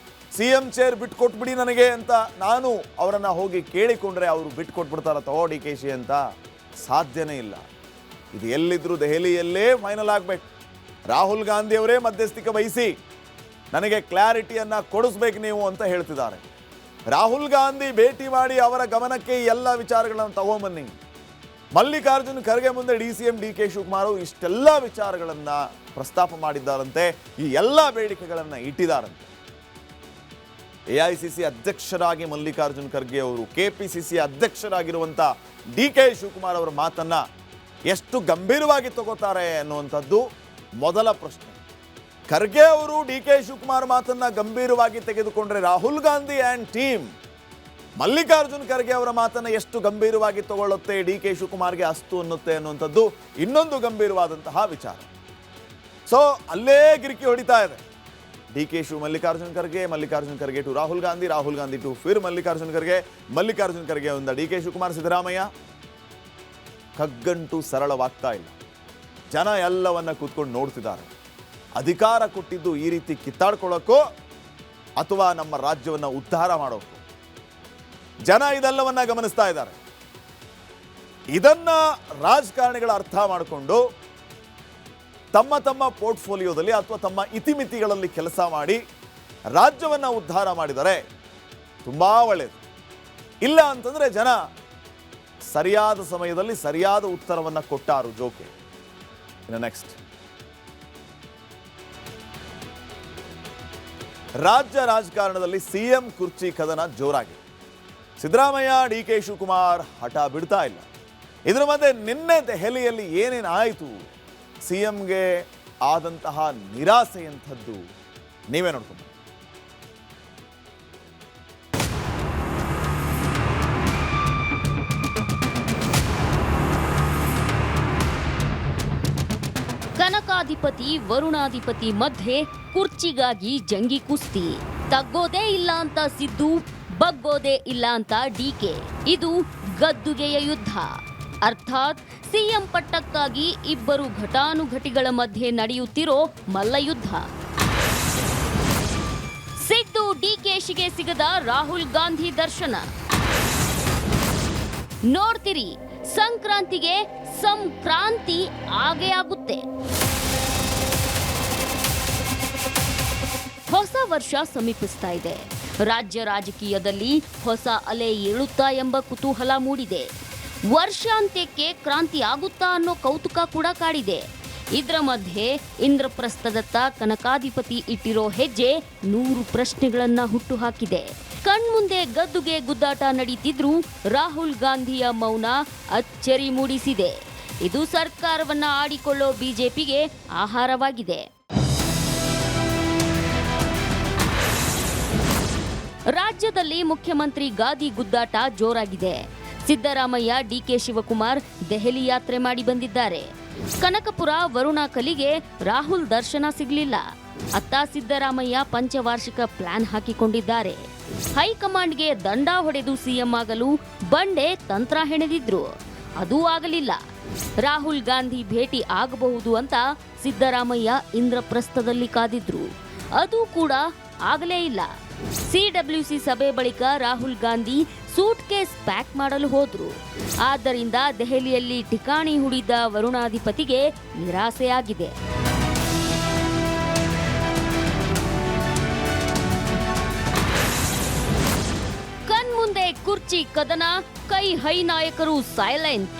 CM ಚೇರ್ ಬಿಟ್ಕೊಟ್ಬಿಡಿ ನನಗೆ ಅಂತ ನಾನು ಅವರನ್ನು ಹೋಗಿ ಕೇಳಿಕೊಂಡ್ರೆ ಅವರು ಬಿಟ್ಕೊಟ್ಬಿಡ್ತಾರ ತಗೋ DKಶಿ ಅಂತ? ಸಾಧ್ಯನೇ ಇಲ್ಲ. ಇದು ಎಲ್ಲಿದ್ರು ದೆಹಲಿಯಲ್ಲೇ ಫೈನಲ್ ಆಗಬೇಕು. ರಾಹುಲ್ ಗಾಂಧಿ ಅವರೇ ಮಧ್ಯಸ್ಥಿಕೆ ವಹಿಸಿ ನನಗೆ ಕ್ಲಾರಿಟಿಯನ್ನು ಕೊಡಿಸ್ಬೇಕು ನೀವು ಅಂತ ಹೇಳ್ತಿದ್ದಾರೆ. ರಾಹುಲ್ ಗಾಂಧಿ ಭೇಟಿ ಮಾಡಿ ಅವರ ಗಮನಕ್ಕೆ ಎಲ್ಲ ವಿಚಾರಗಳನ್ನು ತಗೊಂಬನ್ನಿ. ಮಲ್ಲಿಕಾರ್ಜುನ್ ಖರ್ಗೆ ಮುಂದೆ DCM DK ಶಿವಕುಮಾರ್ ಅವರು ಇಷ್ಟೆಲ್ಲ ವಿಚಾರಗಳನ್ನು ಪ್ರಸ್ತಾಪ ಮಾಡಿದ್ದಾರಂತೆ, ಈ ಎಲ್ಲ ಬೇಡಿಕೆಗಳನ್ನು ಇಟ್ಟಿದ್ದಾರಂತೆ. AICC ಅಧ್ಯಕ್ಷರಾಗಿ ಮಲ್ಲಿಕಾರ್ಜುನ್ ಖರ್ಗೆ ಅವರು, KPCC ಅಧ್ಯಕ್ಷರಾಗಿರುವಂಥ DK ಶಿವಕುಮಾರ್ ಅವರ ಮಾತನ್ನ ಎಷ್ಟು ಗಂಭೀರವಾಗಿ ತಗೋತಾರೆ ಅನ್ನುವಂಥದ್ದು ಮೊದಲ ಪ್ರಶ್ನೆ. ಖರ್ಗೆ ಅವರು DK ಶಿವಕುಮಾರ್ ಮಾತನ್ನ ಗಂಭೀರವಾಗಿ ತೆಗೆದುಕೊಂಡ್ರೆ ರಾಹುಲ್ ಗಾಂಧಿ ಆ್ಯಂಡ್ ಟೀಮ್ ಮಲ್ಲಿಕಾರ್ಜುನ್ ಖರ್ಗೆ ಅವರ ಮಾತನ್ನ ಎಷ್ಟು ಗಂಭೀರವಾಗಿ ತಗೊಳ್ಳುತ್ತೆ, DK ಶಿವಕುಮಾರ್ಗೆ ಅಸ್ತು ಅನ್ನುತ್ತೆ ಅನ್ನುವಂಥದ್ದು ಇನ್ನೊಂದು ಗಂಭೀರವಾದಂತಹ ವಿಚಾರ. ಸೊ ಅಲ್ಲೇ ಗಿರಿಕಿ ಹೊಡಿತಾ ಇದೆ. ಮಲ್ಲಿಕಾರ್ಜುನ್ ಖರ್ಗೆ ಟು ರಾಹುಲ್ ಗಾಂಧಿ ಟು ಫಿರ್ ಮಲ್ಲಿಕಾರ್ಜುನ್ ಖರ್ಗೆ ಒಂದ DK ಶಿವಕುಮಾರ್ ಸಿದ್ದರಾಮಯ್ಯ. ಕಗ್ಗಂಟು ಸರಳವಾಗ್ತಾ ಇಲ್ಲ. ಜನ ಎಲ್ಲವನ್ನ ಕೂತ್ಕೊಂಡು ನೋಡ್ತಿದ್ದಾರೆ. ಅಧಿಕಾರ ಕೊಟ್ಟಿದ್ದು ಈ ರೀತಿ ಕಿತ್ತಾಡ್ಕೊಳ್ಳೋಕ್ಕೋ ಅಥವಾ ನಮ್ಮ ರಾಜ್ಯವನ್ನು ಉದ್ಧಾರ ಮಾಡೋಕ್ಕೋ? ಜನ ಇದೆಲ್ಲವನ್ನ ಗಮನಿಸ್ತಾ ಇದ್ದಾರೆ. ಇದನ್ನ ರಾಜಕಾರಣಿಗಳ ಅರ್ಥ ಮಾಡಿಕೊಂಡು ತಮ್ಮ ತಮ್ಮ ಪೋರ್ಟ್ಫೋಲಿಯೋದಲ್ಲಿ ಅಥವಾ ತಮ್ಮ ಇತಿಮಿತಿಗಳಲ್ಲಿ ಕೆಲಸ ಮಾಡಿ ರಾಜ್ಯವನ್ನು ಉದ್ಧಾರ ಮಾಡಿದರೆ ತುಂಬಾ ಒಳ್ಳೆಯದು. ಇಲ್ಲ ಅಂತಂದ್ರೆ ಜನ ಸರಿಯಾದ ಸಮಯದಲ್ಲಿ ಸರಿಯಾದ ಉತ್ತರವನ್ನು ಕೊಟ್ಟಾರು. ಜೋಕೆ ನೆಕ್ಸ್ಟ್ ರಾಜ್ಯ ರಾಜಕಾರಣದಲ್ಲಿ ಸಿಎಂ ಕುರ್ಚಿ ಕದನ ಜೋರಾಗಿದೆ. ಸಿದ್ದರಾಮಯ್ಯ, ಡಿ ಕೆ ಶಿವಕುಮಾರ್ ಹಠ ಬಿಡ್ತಾ ಇಲ್ಲ. ಇದರ ಮಧ್ಯೆ ನಿನ್ನೆ ದೆಹಲಿಯಲ್ಲಿ ಏನೇನು ಆಯಿತು, ಸಿಎಂಗೆ ಆದಂತಹ ನಿರಾಸೆಯಂಥದ್ದು ನೀವೇ ನೋಡ್ಕೊಂಡು. ಕನಕಾಧಿಪತಿ ವರುಣಾಧಿಪತಿ ಮಧ್ಯೆ ಕುರ್ಚಿಗಾಗಿ ಜಂಗಿ ಕುಸ್ತಿ. ತಗ್ಗೋದೇ ಇಲ್ಲ ಅಂತ ಸಿದ್ದು, ಬಗ್ಗೋದೇ ಇಲ್ಲ ಅಂತ ಡಿಕೆ. ಇದು ಗದ್ದುಗೆಯ ಯುದ್ಧ. ಅರ್ಥಾತ್ ಸಿಎಂ ಪಟ್ಟಕ್ಕಾಗಿ ಇಬ್ಬರು ಘಟಾನುಘಟಿಗಳ ಮಧ್ಯೆ ನಡೆಯುತ್ತಿರೋ ಮಲ್ಲಯುದ್ಧ. ಸಿದ್ದು ಡಿಕೆಶಿಗೆ ಸಿಗದ ರಾಹುಲ್ ಗಾಂಧಿ ದರ್ಶನ. ನೋಡ್ತಿರಿ, ಸಂಕ್ರಾಂತಿಗೆ ಸಂಕ್ರಾಂತಿ ಆಗೇ ಆಗುತ್ತೆ. ಹೊಸ ವರ್ಷ ಸಮೀಪಿಸ್ತಾ ಇದೆ. ರಾಜ್ಯ ರಾಜಕೀಯದಲ್ಲಿ ಹೊಸ ಅಲೆ ಏಳುತ್ತಾ ಎಂಬ ಕುತೂಹಲ ಮೂಡಿದೆ. ವರ್ಷಾಂತ್ಯಕ್ಕೆ ಕ್ರಾಂತಿ ಆಗುತ್ತಾ ಅನ್ನೋ ಕೌತುಕ ಕೂಡ ಕಾಡಿದೆ. ಇದರ ಮಧ್ಯೆ ಇಂದ್ರಪ್ರಸ್ಥದತ್ತ ಕನಕಾಧಿಪತಿ ಇಟ್ಟಿರೋ ಹೆಜ್ಜೆ 100 ಪ್ರಶ್ನೆಗಳನ್ನ ಹುಟ್ಟುಹಾಕಿದೆ. ಕಣ್ಮುಂದೆ ಗದ್ದುಗೆ ಗುದ್ದಾಟ ನಡೀತಿದ್ರೂ ರಾಹುಲ್ ಗಾಂಧಿಯ ಮೌನ ಅಚ್ಚರಿ ಮೂಡಿಸಿದೆ. ಇದು ಸರ್ಕಾರವನ್ನ ಆಡಿಕೊಳ್ಳೋ ಬಿಜೆಪಿಗೆ ಆಹಾರವಾಗಿದೆ. ರಾಜ್ಯದಲ್ಲಿ ಮುಖ್ಯಮಂತ್ರಿ ಗಾದಿ ಗುದ್ದಾಟ ಜೋರಾಗಿದೆ. ಸಿದ್ದರಾಮಯ್ಯ, ಡಿಕೆ ಶಿವಕುಮಾರ್ ದೆಹಲಿ ಯಾತ್ರೆ ಮಾಡಿ ಬಂದಿದ್ದಾರೆ. ಕನಕಪುರ ವರುಣಾ ಕಲಿಗೆ ರಾಹುಲ್ ದರ್ಶನ ಸಿಗಲಿಲ್ಲ. ಅತ್ತ ಸಿದ್ದರಾಮಯ್ಯ ಪಂಚವಾರ್ಷಿಕ ಪ್ಲಾನ್ ಹಾಕಿಕೊಂಡಿದ್ದಾರೆ. ಹೈಕಮಾಂಡ್ಗೆ ದಂಡ ಹೊಡೆದು ಸಿಎಂ ಆಗಲು ಬಂಡೆ ತಂತ್ರ ಹೆಣೆದಿದ್ರು. ಅದೂ ಆಗಲಿಲ್ಲ. ರಾಹುಲ್ ಗಾಂಧಿ ಭೇಟಿ ಆಗಬಹುದು ಅಂತ ಸಿದ್ದರಾಮಯ್ಯ ಇಂದ್ರಪ್ರಸ್ಥದಲ್ಲಿ ಕಾದಿದ್ರು. ಅದು ಕೂಡ ಆಗಲೇ ಇಲ್ಲ. ಸಿಡಬ್ಲ್ಯೂಸಿ ಸಭೆ ಬಳಿಕ Rahul Gandhi suitcase pack ಮಾಡಲು ಹೋದ್ರು. ಆದ್ದರಿಂದ ದೆಹಲಿಯಲ್ಲಿ ಠಿಕಾಣಿ ಹೂಡಿದ್ದ ವರುಣಾಧಿಪತಿಗೆ ನಿರಾಸೆಯಾಗಿದೆ. ಕಣ್ಮುಂದೆ ಕುರ್ಚಿ ಕದನ, ಕೈ ಹೈ ನಾಯಕರು ಸೈಲೆಂಟ್.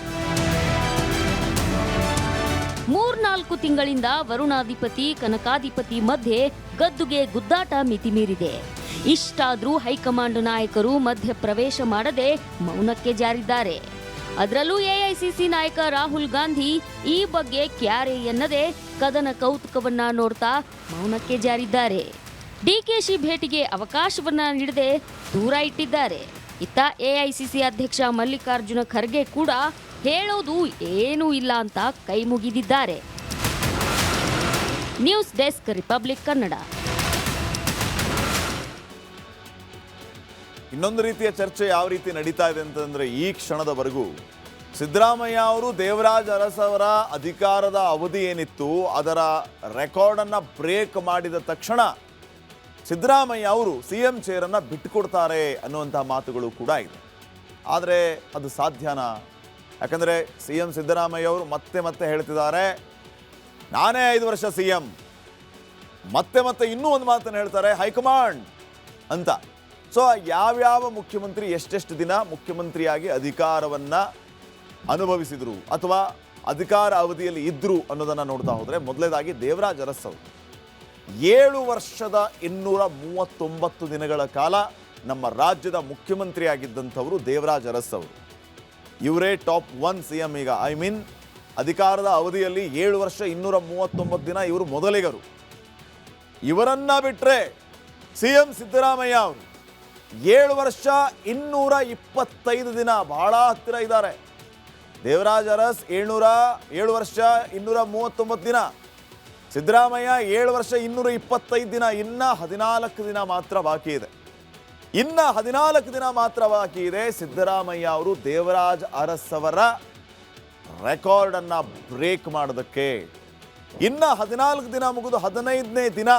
3-4 ತಿಂಗಳಿಂದ ವರುಣಾಧಿಪತಿ ಕನಕಾಧಿಪತಿ ಮಧ್ಯೆ ಗದ್ದುಗೆ ಗುದ್ದಾಟ ಮಿತಿಮೀರಿದೆ. ಇಷ್ಟಾದ್ರೂ ಹೈಕಮಾಂಡ್ ನಾಯಕರು ಮಧ್ಯ ಪ್ರವೇಶ ಮಾಡದೆ ಮೌನಕ್ಕೆ ಜಾರಿದ್ದಾರೆ. ಅದರಲ್ಲೂ ಎಐಸಿಸಿ ನಾಯಕ ರಾಹುಲ್ ಗಾಂಧಿ ಈ ಬಗ್ಗೆ ಕ್ಯಾರೆ ಎನ್ನದೆ ಕದನ ಕೌತುಕವನ್ನ ನೋಡ್ತಾ ಮೌನಕ್ಕೆ ಜಾರಿದ್ದಾರೆ. ಡಿಕೆಶಿ ಭೇಟಿಗೆ ಅವಕಾಶವನ್ನ ನೀಡದೆ ದೂರ ಇಟ್ಟಿದ್ದಾರೆ. ಇತ್ತ ಎಐಸಿಸಿ ಅಧ್ಯಕ್ಷ ಮಲ್ಲಿಕಾರ್ಜುನ ಖರ್ಗೆ ಕೂಡ ಹೇಳೋದು ಏನೂ ಇಲ್ಲ ಅಂತ ಕೈ ಮುಗಿದಿದ್ದಾರೆ. News desk, republic Kannada. ಇನ್ನೊಂದು ರೀತಿಯ ಚರ್ಚೆ ಯಾವ ರೀತಿ ನಡೀತಾ ಇದೆ ಅಂತಂದ್ರೆ, ಈ ಕ್ಷಣದವರೆಗೂ ಸಿದ್ದರಾಮಯ್ಯ ಅವರು ದೇವರಾಜ್ ಅರಸ್ ಅವರ ಅಧಿಕಾರದ ಅವಧಿ ಏನಿತ್ತು ಅದರ ರೆಕಾರ್ಡನ್ನು ಬ್ರೇಕ್ ಮಾಡಿದ ತಕ್ಷಣ ಸಿದ್ದರಾಮಯ್ಯ ಅವರು ಸಿಎಂ ಚೇರನ್ನು ಬಿಟ್ಟುಕೊಡ್ತಾರೆ ಅನ್ನುವಂಥ ಮಾತುಗಳು ಕೂಡ ಇದೆ. ಆದರೆ ಅದು ಸಾಧ್ಯನಾ? ಯಾಕಂದರೆ ಸಿಎಂ ಸಿದ್ದರಾಮಯ್ಯ ಅವರು ಮತ್ತೆ ಹೇಳ್ತಿದ್ದಾರೆ, ನಾನೇ 5 ವರ್ಷ ಸಿಎಂ. ಮತ್ತೆ ಇನ್ನೂ ಒಂದು ಮಾತನ್ನು ಹೇಳ್ತಾರೆ, ಹೈಕಮಾಂಡ್ ಅಂತ. ಸೊ ಯಾವ್ಯಾವ ಮುಖ್ಯಮಂತ್ರಿ ಎಷ್ಟೆಷ್ಟು ದಿನ ಮುಖ್ಯಮಂತ್ರಿಯಾಗಿ ಅಧಿಕಾರವನ್ನು ಅನುಭವಿಸಿದ್ರು ಅಥವಾ ಅಧಿಕಾರ ಅವಧಿಯಲ್ಲಿ ಇದ್ರು ಅನ್ನೋದನ್ನು ನೋಡ್ತಾ ಹೋದರೆ, ಮೊದಲನೇದಾಗಿ ದೇವರಾಜ್ ಅರಸ್ ಅವರು 7 ವರ್ಷದ 239 ದಿನಗಳ ಕಾಲ ನಮ್ಮ ರಾಜ್ಯದ ಮುಖ್ಯಮಂತ್ರಿಯಾಗಿದ್ದಂಥವರು ದೇವರಾಜ್ ಅರಸ್ ಅವರು. ಇವರೇ ಟಾಪ್ 1 ಸಿಎಂ ಈಗ. ಅಧಿಕಾರದ ಅವಧಿಯಲ್ಲಿ 7 ವರ್ಷ 239 ದಿನ ಇವರು ಮೊದಲಿಗರು. ಇವರನ್ನ ಬಿಟ್ಟರೆ ಸಿಎಂ ಸಿದ್ದರಾಮಯ್ಯ ಅವರು 7 ವರ್ಷ 225 ದಿನ, ಬಹಳ ಹತ್ತಿರ ಇದ್ದಾರೆ. ದೇವರಾಜ್ ಅರಸ್ 7 ವರ್ಷ 239 ದಿನ, ಸಿದ್ದರಾಮಯ್ಯ 7 ವರ್ಷ 225 ದಿನ. ಇನ್ನ 14 ದಿನ ಮಾತ್ರ ಬಾಕಿ ಇದೆ. ಸಿದ್ದರಾಮಯ್ಯ ಅವರು ದೇವರಾಜ್ ಅರಸ್ ಅವರ ರೆಕಾರ್ಡನ್ನು ಬ್ರೇಕ್ ಮಾಡೋದಕ್ಕೆ. ಇನ್ನ 14 ದಿನ ಮುಗಿದು 15ನೇ ದಿನ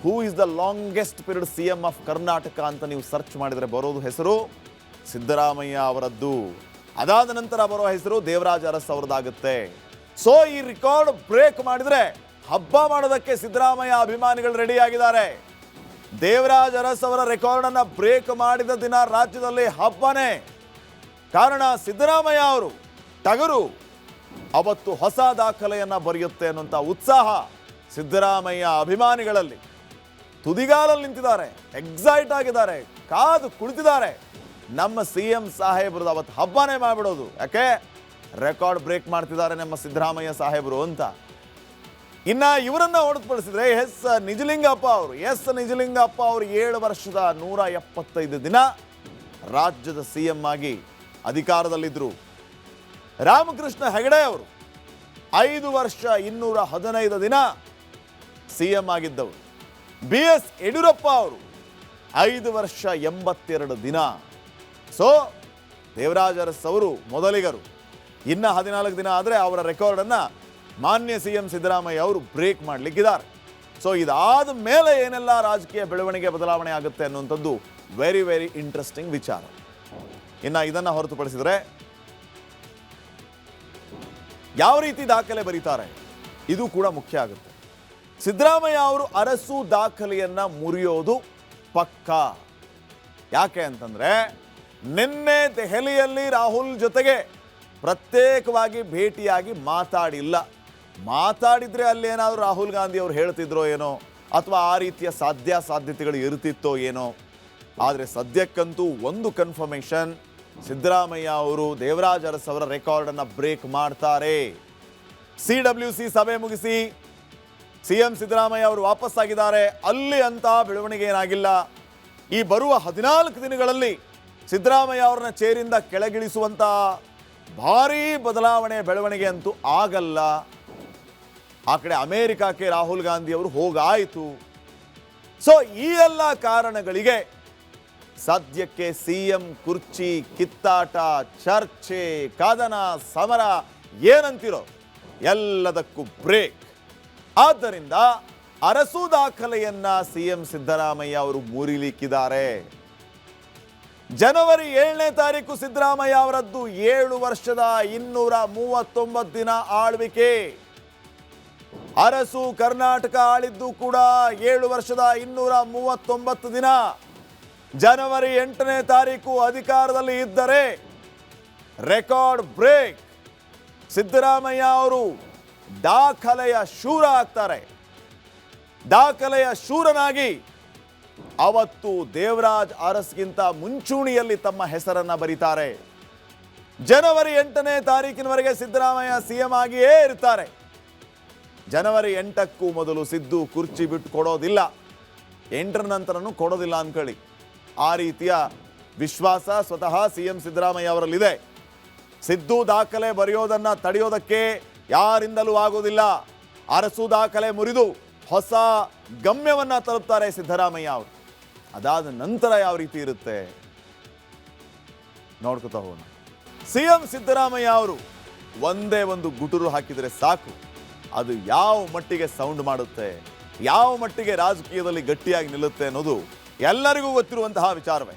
who is the longest period CM of Karnataka ಅಂತ ನೀವು ಸರ್ಚ್ ಮಾಡಿದರೆ ಬರೋದು ಹೆಸರು ಸಿದ್ದರಾಮಯ್ಯ ಅವರದ್ದು. ಅದಾದ ನಂತರ ಬರೋ ಹೆಸರು ದೇವರಾಜ್ ಅರಸ್ ಅವರದಾಗುತ್ತೆ. ಸೊ ಈ ರೆಕಾರ್ಡ್ ಬ್ರೇಕ್ ಮಾಡಿದ್ರೆ ಹಬ್ಬ ಮಾಡೋದಕ್ಕೆ ಸಿದ್ದರಾಮಯ್ಯ ಅಭಿಮಾನಿಗಳು ರೆಡಿ ಆಗಿದ್ದಾರೆ. ದೇವರಾಜ್ ಅರಸ್ ಅವರ ರೆಕಾರ್ಡ್ ಅನ್ನ ಬ್ರೇಕ್ ಮಾಡಿದ ದಿನ ರಾಜ್ಯದಲ್ಲಿ ಹಬ್ಬನೇ. ಕಾರಣ ಸಿದ್ದರಾಮಯ್ಯ ಅವರು ಟಗರು ಅವತ್ತು ಹೊಸ ದಾಖಲೆಯನ್ನ ಬರೆಯುತ್ತೆ ಅನ್ನುವಂಥ ಉತ್ಸಾಹ ಸಿದ್ದರಾಮಯ್ಯ ಅಭಿಮಾನಿಗಳಲ್ಲಿ ತುದಿಗಾಲಲ್ಲಿ ನಿಂತಿದ್ದಾರೆ, ಎಕ್ಸೈಟ್ ಆಗಿದ್ದಾರೆ, ಕಾದು ಕುಳಿತಿದ್ದಾರೆ. ನಮ್ಮ CM ಸಾಹೇಬ್ರದ್ದು ಅವತ್ತು ಹಬ್ಬನೇ ಮಾಡಿಬಿಡೋದು. ಯಾಕೆ ರೆಕಾರ್ಡ್ ಬ್ರೇಕ್ ಮಾಡ್ತಿದ್ದಾರೆ ನಮ್ಮ ಸಿದ್ದರಾಮಯ್ಯ ಸಾಹೇಬರು ಅಂತ. ಇನ್ನ ಇವರನ್ನ ಹೊರತುಪಡಿಸಿದ್ರೆ ನಿಜಲಿಂಗಪ್ಪ ಅವರು 7 ವರ್ಷದ 175 ದಿನ ರಾಜ್ಯದ CM ಆಗಿ ಅಧಿಕಾರದಲ್ಲಿದ್ದರು. ರಾಮಕೃಷ್ಣ ಹೆಗಡೆ ಅವರು 5 ವರ್ಷ 215 ದಿನ CM ಆಗಿದ್ದವರು. BS ಯಡಿಯೂರಪ್ಪ ಅವರು 5 ವರ್ಷ 82 ದಿನ. ಸೊ ದೇವರಾಜ ಅರಸ್ ಅವರು ಮೊದಲಿಗರು. ಇನ್ನು 14 ದಿನ ಆದರೆ ಅವರ ರೆಕಾರ್ಡನ್ನು ಮಾನ್ಯ CM ಸಿದ್ದರಾಮಯ್ಯ ಅವರು ಬ್ರೇಕ್ ಮಾಡಲಿಕ್ಕಿದ್ದಾರೆ. ಸೊ ಇದಾದ ಮೇಲೆ ಏನೆಲ್ಲ ರಾಜಕೀಯ ಬೆಳವಣಿಗೆ ಬದಲಾವಣೆ ಆಗುತ್ತೆ ಅನ್ನುವಂಥದ್ದು ವೆರಿ ವೆರಿ ಇಂಟ್ರೆಸ್ಟಿಂಗ್ ವಿಚಾರ. ಇನ್ನು ಇದನ್ನು ಹೊರತುಪಡಿಸಿದರೆ ಯಾವ ರೀತಿ ದಾಖಲೆ ಬರೀತಾರೆ ಇದು ಕೂಡ ಮುಖ್ಯ ಆಗುತ್ತೆ. ಸಿದ್ದರಾಮಯ್ಯ ಅವರು ಅರಸು ದಾಖಲೆಯನ್ನ ಮುರಿಯೋದು ಪಕ್ಕಾ. ಯಾಕೆ ಅಂತಂದ್ರೆ ನಿನ್ನೆ ದೆಹಲಿಯಲ್ಲಿ ರಾಹುಲ್ ಜೊತೆಗೆ ಪ್ರತ್ಯೇಕವಾಗಿ ಭೇಟಿಯಾಗಿ ಮಾತಾಡಿಲ್ಲ. ಮಾತಾಡಿದ್ರೆ ಅಲ್ಲೇನಾದರೂ ರಾಹುಲ್ ಗಾಂಧಿ ಅವರು ಹೇಳ್ತಿದ್ರೋ ಏನೋ, ಅಥವಾ ಆ ರೀತಿಯ ಸಾಧ್ಯತೆಗಳು ಇರ್ತಿತ್ತೋ ಏನೋ. ಆದರೆ ಸದ್ಯಕ್ಕಂತೂ ಒಂದು ಕನ್ಫರ್ಮೇಷನ್, ಸಿದ್ದರಾಮಯ್ಯ ಅವರು ದೇವರಾಜ ಅರಸ್ ಅವರ ರೆಕಾರ್ಡನ್ನು ಬ್ರೇಕ್ ಮಾಡ್ತಾರೆ. CWC ಸಭೆ ಮುಗಿಸಿ CM ಸಿದ್ದರಾಮಯ್ಯ ಅವರು ವಾಪಸ್ಸಾಗಿದ್ದಾರೆ. ಅಲ್ಲಿ ಅಂತ ಬೆಳವಣಿಗೆ ಏನಾಗಿಲ್ಲ. ಈ ಬರುವ 14 ದಿನಗಳಲ್ಲಿ ಸಿದ್ದರಾಮಯ್ಯ ಅವರನ್ನ ಚೇರಿಂದ ಕೆಳಗಿಳಿಸುವಂಥ ಭಾರೀ ಬದಲಾವಣೆ ಬೆಳವಣಿಗೆ ಅಂತೂ ಆಗಲ್ಲ. ಆ ಕಡೆ ಅಮೇರಿಕಕ್ಕೆ ರಾಹುಲ್ ಗಾಂಧಿ ಅವರು ಹೋಗಾಯಿತು. ಸೊ ಈ ಎಲ್ಲ ಕಾರಣಗಳಿಗೆ ಸದ್ಯಕ್ಕೆ CM ಕುರ್ಚಿ ಕಿತ್ತಾಟ, ಚರ್ಚೆ, ಕದನ, ಸಮರ ಏನಂತಿರೋ ಎಲ್ಲದಕ್ಕೂ ಬ್ರೇಕ್. ಆದ್ದರಿಂದ ಅರಸು ದಾಖಲೆಯನ್ನ CM ಸಿದ್ದರಾಮಯ್ಯ ಅವರು ಮುರಿಲಿಕ್ಕಿದ್ದಾರೆ. ಜನವರಿ 7ನೇ ತಾರೀಕು ಸಿದ್ದರಾಮಯ್ಯ ಅವರದ್ದು 7 ವರ್ಷದ 239 ದಿನ ಆಳ್ವಿಕೆ. ಅರಸು ಕರ್ನಾಟಕ ಆಳಿದ್ದು ಕೂಡ 7 ವರ್ಷದ 239 ದಿನ. ಜನವರಿ 8ನೇ ತಾರೀಕು ಅಧಿಕಾರದಲ್ಲಿ ಇದ್ದರೆ ರೆಕಾರ್ಡ್ ಬ್ರೇಕ್. ಸಿದ್ದರಾಮಯ್ಯ ಅವರು ದಾಖಲೆಯ ಶೂರ ಆಗ್ತಾರೆ. ದಾಖಲೆಯ ಶೂರನಾಗಿ ಅವತ್ತು ದೇವರಾಜ್ ಅರಸ್ಗಿಂತ ಮುಂಚೂಣಿಯಲ್ಲಿ ತಮ್ಮ ಹೆಸರನ್ನ ಬರೀತಾರೆ. ಜನವರಿ 8ನೇ ತಾರೀಕಿನವರೆಗೆ ಸಿದ್ದರಾಮಯ್ಯ CM ಆಗಿಯೇ ಇರ್ತಾರೆ. ಜನವರಿ 8ಕ್ಕೂ ಮೊದಲು ಸಿದ್ದು ಕುರ್ಚಿ ಬಿಟ್ಟು ಕೊಡೋದಿಲ್ಲ, 8ರ ನಂತರನೂ ಕೊಡೋದಿಲ್ಲ ಅನ್ಕೊಳ್ಳಿ. ಆ ರೀತಿಯ ವಿಶ್ವಾಸ ಸ್ವತಃ CM ಸಿದ್ದರಾಮಯ್ಯ ಅವರಲ್ಲಿದೆ. ಸಿದ್ದು ದಾಖಲೆ ಬರೆಯೋದನ್ನ ತಡೆಯೋದಕ್ಕೆ ಯಾರಿಂದಲೂ ಆಗೋದಿಲ್ಲ. ಅರಸು ದಾಖಲೆ ಮುರಿದು ಹೊಸ ಗಮ್ಯವನ್ನ ತಲುಪ್ತಾರೆ ಸಿದ್ದರಾಮಯ್ಯ ಅವರು. ಅದಾದ ನಂತರ ಯಾವ ರೀತಿ ಇರುತ್ತೆ ನೋಡ್ಕೊತಾ ಹೋಗೋಣ. CM ಸಿದ್ದರಾಮಯ್ಯ ಅವರು ಒಂದೇ ಒಂದು ಗುಟುರು ಹಾಕಿದರೆ ಸಾಕು, ಅದು ಯಾವ ಮಟ್ಟಿಗೆ ಸೌಂಡ್ ಮಾಡುತ್ತೆ, ಯಾವ ಮಟ್ಟಿಗೆ ರಾಜಕೀಯದಲ್ಲಿ ಗಟ್ಟಿಯಾಗಿ ನಿಲ್ಲುತ್ತೆ ಅನ್ನೋದು ಎಲ್ಲರಿಗೂ ಗೊತ್ತಿರುವಂತಹ ವಿಚಾರವೇ.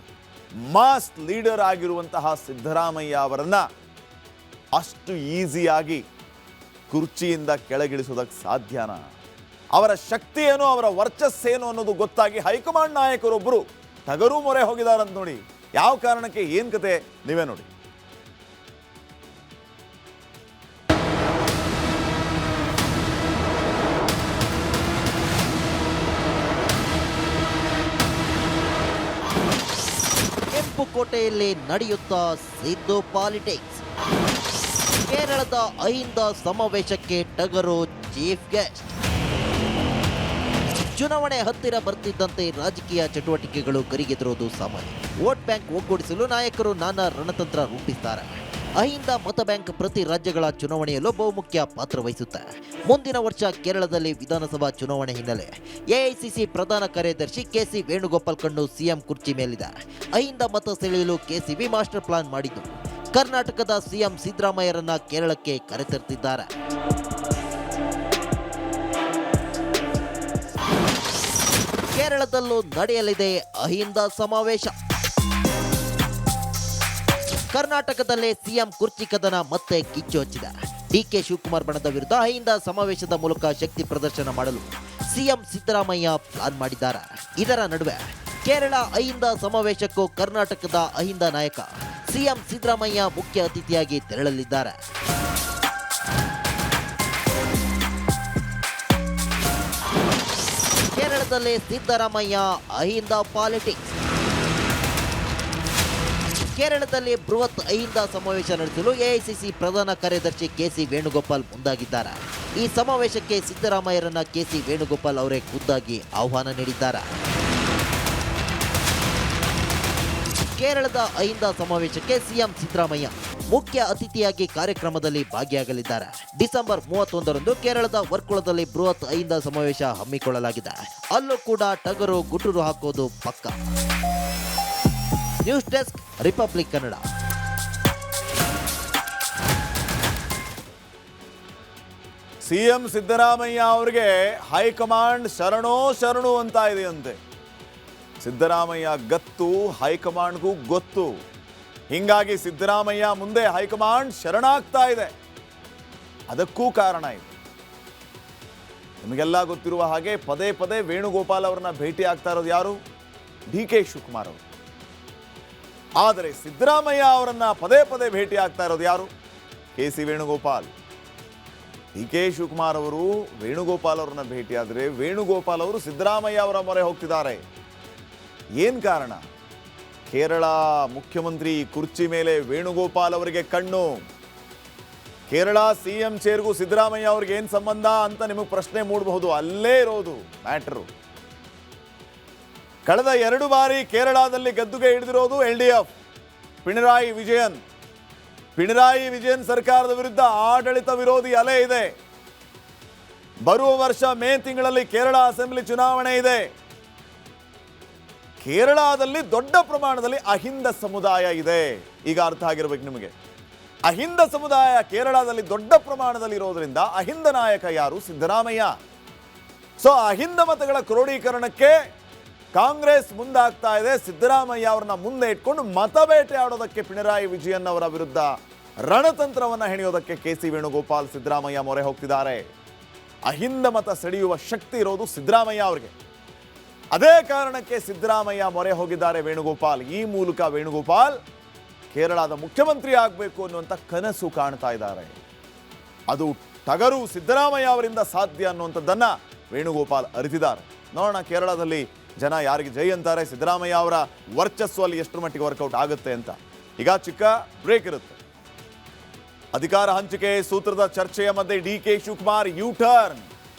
ಮಾಸ್ ಲೀಡರ್ ಆಗಿರುವಂತಹ ಸಿದ್ದರಾಮಯ್ಯ ಅವರನ್ನ ಅಷ್ಟು ಈಸಿಯಾಗಿ ಕುರ್ಚಿಯಿಂದ ಕೆಳಗಿಳಿಸೋದಕ್ಕೆ ಸಾಧ್ಯನಾ? ಅವರ ಶಕ್ತಿ ಏನು, ಅವರ ವರ್ಚಸ್ಸೇನು ಅನ್ನೋದು ಗೊತ್ತಾಗಿ ಹೈಕಮಾಂಡ್ ನಾಯಕರೊಬ್ಬರು ಟಗರು ಮೊರೆ ಹೋಗಿದಾರಂತ ನೋಡಿ. ಯಾವ ಕಾರಣಕ್ಕೆ, ಏನ್ ಕತೆ ನೀವೇ ನೋಡಿ. ಕೆಂಪುಕೋಟೆಯಲ್ಲಿ ನಡೆಯುತ್ತಾ ಸಿದ್ದು ಪಾಲಿಟಿಕ್ಸ್. ಕೇರಳದ ಅಹಿಂದ ಸಮಾವೇಶಕ್ಕೆ ಟಗರು ಚೀಫ್ ಗೆಸ್ಟ್. ಚುನಾವಣೆ ಹತ್ತಿರ ಬರ್ತಿದ್ದಂತೆ ರಾಜಕೀಯ ಚಟುವಟಿಕೆಗಳು ಗರಿಗೆದರೋದು ಸಾಮಾನ್ಯ. ವೋಟ್ ಬ್ಯಾಂಕ್ ಒಗ್ಗೂಡಿಸಲು ನಾಯಕರು ನಾನಾ ರಣತಂತ್ರ ರೂಪಿಸುತ್ತಾರೆ. ಅಹಿಂದ ಮತ ಬ್ಯಾಂಕ್ ಪ್ರತಿ ರಾಜ್ಯಗಳ ಚುನಾವಣೆಯಲ್ಲೂ ಬಹುಮುಖ್ಯ ಪಾತ್ರ ವಹಿಸುತ್ತೆ. ಮುಂದಿನ ವರ್ಷ ಕೇರಳದಲ್ಲಿ ವಿಧಾನಸಭಾ ಚುನಾವಣೆ ಹಿನ್ನೆಲೆ AICC ಪ್ರಧಾನ ಕಾರ್ಯದರ್ಶಿ KC ವೇಣುಗೋಪಾಲ್ ಕಣ್ಣು CM ಕುರ್ಚಿ ಮೇಲಿದೆ. ಅಹಿಂದ ಮತ ಸೆಳೆಯಲು KCB ಮಾಸ್ಟರ್ ಪ್ಲಾನ್ ಮಾಡಿದ್ದು ಕರ್ನಾಟಕದ CM ಸಿದ್ದರಾಮಯ್ಯರನ್ನ ಕೇರಳಕ್ಕೆ ಕರೆತರ್ತಿದ್ದಾರೆ. ಕೇರಳದಲ್ಲೂ ನಡೆಯಲಿದೆ ಅಹಿಂದ ಸಮಾವೇಶ. ಕರ್ನಾಟಕದಲ್ಲೇ CM ಕುರ್ಚಿ ಕದನ ಮತ್ತೆ ಕಿಚ್ಚು ಹಚ್ಚಿದೆ. DK ಶಿವಕುಮಾರ್ ಬಣದ ವಿರುದ್ಧ ಅಹಿಂದ ಸಮಾವೇಶದ ಮೂಲಕ ಶಕ್ತಿ ಪ್ರದರ್ಶನ ಮಾಡಲು CM ಸಿದ್ದರಾಮಯ್ಯ ಪ್ಲಾನ್ ಮಾಡಿದ್ದಾರೆ. ಇದರ ನಡುವೆ ಕೇರಳ ಅಹಿಂದ ಸಮಾವೇಶಕ್ಕೂ ಕರ್ನಾಟಕದ ಅಹಿಂದ ನಾಯಕ CM ಸಿದ್ದರಾಮಯ್ಯ ಮುಖ್ಯ ಅತಿಥಿಯಾಗಿ ತೆರಳಲಿದ್ದಾರೆ. ಕೇರಳದ ಕೇರಳದಲ್ಲಿ ಸಿದ್ದರಾಮಯ್ಯ ಅಹಿಂದ ಪಾಲಿಟಿಕ್ಸ್. ಕೇರಳದಲ್ಲಿ ಬೃಹತ್ ಅಹಿಂದ ಸಮಾವೇಶ ನಡೆಸಲು ಎಐಸಿಸಿ ಪ್ರಧಾನ ಕಾರ್ಯದರ್ಶಿ ಕೆಸಿ ವೇಣುಗೋಪಾಲ್ ಮುಂದಾಗಿದ್ದಾರೆ. ಈ ಸಮಾವೇಶಕ್ಕೆ ಸಿದ್ದರಾಮಯ್ಯರನ್ನ ಕೆಸಿ ವೇಣುಗೋಪಾಲ್ ಅವರೇ ಖುದ್ದಾಗಿ ಆಹ್ವಾನ ನೀಡಿದ್ದಾರೆ. ಕೇರಳದ ಅಹಿಂದ ಸಮಾವೇಶಕ್ಕೆ ಸಿಎಂ ಸಿದ್ದರಾಮಯ್ಯ ಮುಖ್ಯ ಅತಿಥಿಯಾಗಿ ಕಾರ್ಯಕ್ರಮದಲ್ಲಿ ಭಾಗಿಯಾಗಲಿದ್ದಾರೆ. ಡಿಸೆಂಬರ್ 31ರಂದು ಕೇರಳದ ವರ್ಕುಳದಲ್ಲಿ ಬೃಹತ್ ಅಹಿಂದ ಸಮಾವೇಶ ಹಮ್ಮಿಕೊಳ್ಳಲಾಗಿದೆ. ಅಲ್ಲೂ ಕೂಡ ಟಗರು ಗುಟುರು ಹಾಕೋದು ಪಕ್ಕ. News desk, republic Kannada. CM Siddaramaiah ಅವರಿಗೆ ಹೈಕಮಾಂಡ್ ಶರಣು ಅಂತ ಇದೆಯಂತೆ. ಸಿದ್ದರಾಮಯ್ಯ ಗತ್ತು ಹೈಕಮಾಂಡ್ಗೂ ಗೊತ್ತು. ಹಿಂಗಾಗಿ ಸಿದ್ದರಾಮಯ್ಯ ಮುಂದೆ ಹೈಕಮಾಂಡ್ ಶರಣಾಗ್ತಾ ಇದೆ. ಅದಕ್ಕೂ ಕಾರಣ ಇದೆ. ನಿಮಗೆಲ್ಲ ಗೊತ್ತಿರುವ ಹಾಗೆ ಪದೇ ಪದೇ ವೇಣುಗೋಪಾಲ್ ಅವರನ್ನ ಭೇಟಿ ಆಗ್ತಾ ಇರೋದು ಯಾರು? ಡಿ ಕೆ ಶಿವಕುಮಾರ್ ಅವರು. ಆದರೆ ಸಿದ್ದರಾಮಯ್ಯ ಅವರನ್ನ ಪದೇ ಪದೇ ಭೇಟಿ ಆಗ್ತಾ ಇರೋದು ಯಾರು? K C Venugopal. D K Shivakumar ಅವರು ವೇಣುಗೋಪಾಲ್ ಅವರನ್ನ ಭೇಟಿಯಾದರೆ ವೇಣುಗೋಪಾಲ್ ಅವರು ಸಿದ್ದರಾಮಯ್ಯ ಅವರ ಮೊರೆ ಹೋಗ್ತಿದ್ದಾರೆ. ಏನ್ ಕಾರಣ? ಕೇರಳ ಮುಖ್ಯಮಂತ್ರಿ ಕುರ್ಚಿ ಮೇಲೆ ವೇಣುಗೋಪಾಲ್ ಅವರಿಗೆ ಕಣ್ಣು. ಕೇರಳ ಸಿಎಂ ಚೇರ್ಗೂ ಸಿದ್ದರಾಮಯ್ಯ ಅವ್ರಿಗೆ ಏನ್ ಸಂಬಂಧ ಅಂತ ನಿಮಗೆ ಪ್ರಶ್ನೆ ಮೂಡಬಹುದು. ಅಲ್ಲೇ ಇರೋದು ಮ್ಯಾಟರು. ಕಳೆದ 2 ಬಾರಿ ಕೇರಳದಲ್ಲಿ ಗದ್ದುಗೆ ಹಿಡಿದಿರೋದು LDF, ಪಿಣರಾಯಿ ವಿಜಯನ್ ಸರ್ಕಾರದ ವಿರುದ್ಧ ಆಡಳಿತ ವಿರೋಧಿ ಅಲೆ ಇದೆ. ಬರುವ ವರ್ಷ ಮೇ ತಿಂಗಳಲ್ಲಿ ಕೇರಳ ಅಸೆಂಬ್ಲಿ ಚುನಾವಣೆ ಇದೆ. ಕೇರಳದಲ್ಲಿ ದೊಡ್ಡ ಪ್ರಮಾಣದಲ್ಲಿ ಅಹಿಂದ ಸಮುದಾಯ ಇದೆ. ಈಗ ಅರ್ಥ ಆಗಿರ್ಬೇಕು ನಿಮಗೆ. ಅಹಿಂದ ಸಮುದಾಯ ಕೇರಳದಲ್ಲಿ ದೊಡ್ಡ ಪ್ರಮಾಣದಲ್ಲಿ ಇರೋದ್ರಿಂದ ಅಹಿಂದ ನಾಯಕ ಯಾರು? ಸಿದ್ದರಾಮಯ್ಯ. ಸೊ ಅಹಿಂದ ಮತಗಳ ಕ್ರೋಢೀಕರಣಕ್ಕೆ ಕಾಂಗ್ರೆಸ್ ಮುಂದಾಗ್ತಾ ಇದೆ. ಸಿದ್ದರಾಮಯ್ಯ ಅವರನ್ನ ಮುಂದೆ ಇಟ್ಕೊಂಡು ಮತಬೇಟೆ ಆಡೋದಕ್ಕೆ ಪಿಣರಾಯಿ ವಿಜಯನ್ ಅವರ ವಿರುದ್ಧ ರಣತಂತ್ರವನ್ನ ಹೆಣೆಯೋದಕ್ಕೆ ಕೆ ಸಿ ವೇಣುಗೋಪಾಲ್ ಸಿದ್ದರಾಮಯ್ಯ ಮೊರೆ ಹೋಗ್ತಿದ್ದಾರೆ. ಅಹಿಂದ ಮತ ಸೆಳೆಯುವ ಶಕ್ತಿ ಇರೋದು ಸಿದ್ದರಾಮಯ್ಯ ಅವರಿಗೆ. ಅದೇ ಕಾರಣಕ್ಕೆ ಸಿದ್ದರಾಮಯ್ಯ ಮೊರೆ ಹೋಗಿದ್ದಾರೆ ವೇಣುಗೋಪಾಲ್. ಈ ಮೂಲಕ ವೇಣುಗೋಪಾಲ್ ಕೇರಳದ ಮುಖ್ಯಮಂತ್ರಿ ಆಗಬೇಕು ಅನ್ನುವಂಥ ಕನಸು ಕಾಣ್ತಾ ಇದ್ದಾರೆ. ಅದು ಟಗರು ಸಿದ್ದರಾಮಯ್ಯ ಅವರಿಂದ ಸಾಧ್ಯ ಅನ್ನುವಂಥದ್ದನ್ನ ವೇಣುಗೋಪಾಲ್ ಅರಿತಿದ್ದಾರೆ. ನೋಡೋಣ ಕೇರಳದಲ್ಲಿ ಜನ ಯಾರಿಗೆ ಜೈ ಅಂತಾರೆ, ಸಿದ್ದರಾಮಯ್ಯ ಅವರ ವರ್ಚಸ್ಸು ಅಲ್ಲಿ ಎಷ್ಟರ ಮಟ್ಟಿಗೆ ವರ್ಕೌಟ್ ಆಗುತ್ತೆ ಅಂತ. ಈಗ ಚಿಕ್ಕ ಬ್ರೇಕ್ ಇರುತ್ತೆ. ಅಧಿಕಾರ ಹಂಚಿಕೆ ಸೂತ್ರದ ಚರ್ಚೆಯ ಮಧ್ಯೆ ಡಿ ಕೆ ಶಿವಕುಮಾರ್ ಯು-ಟರ್ನ್.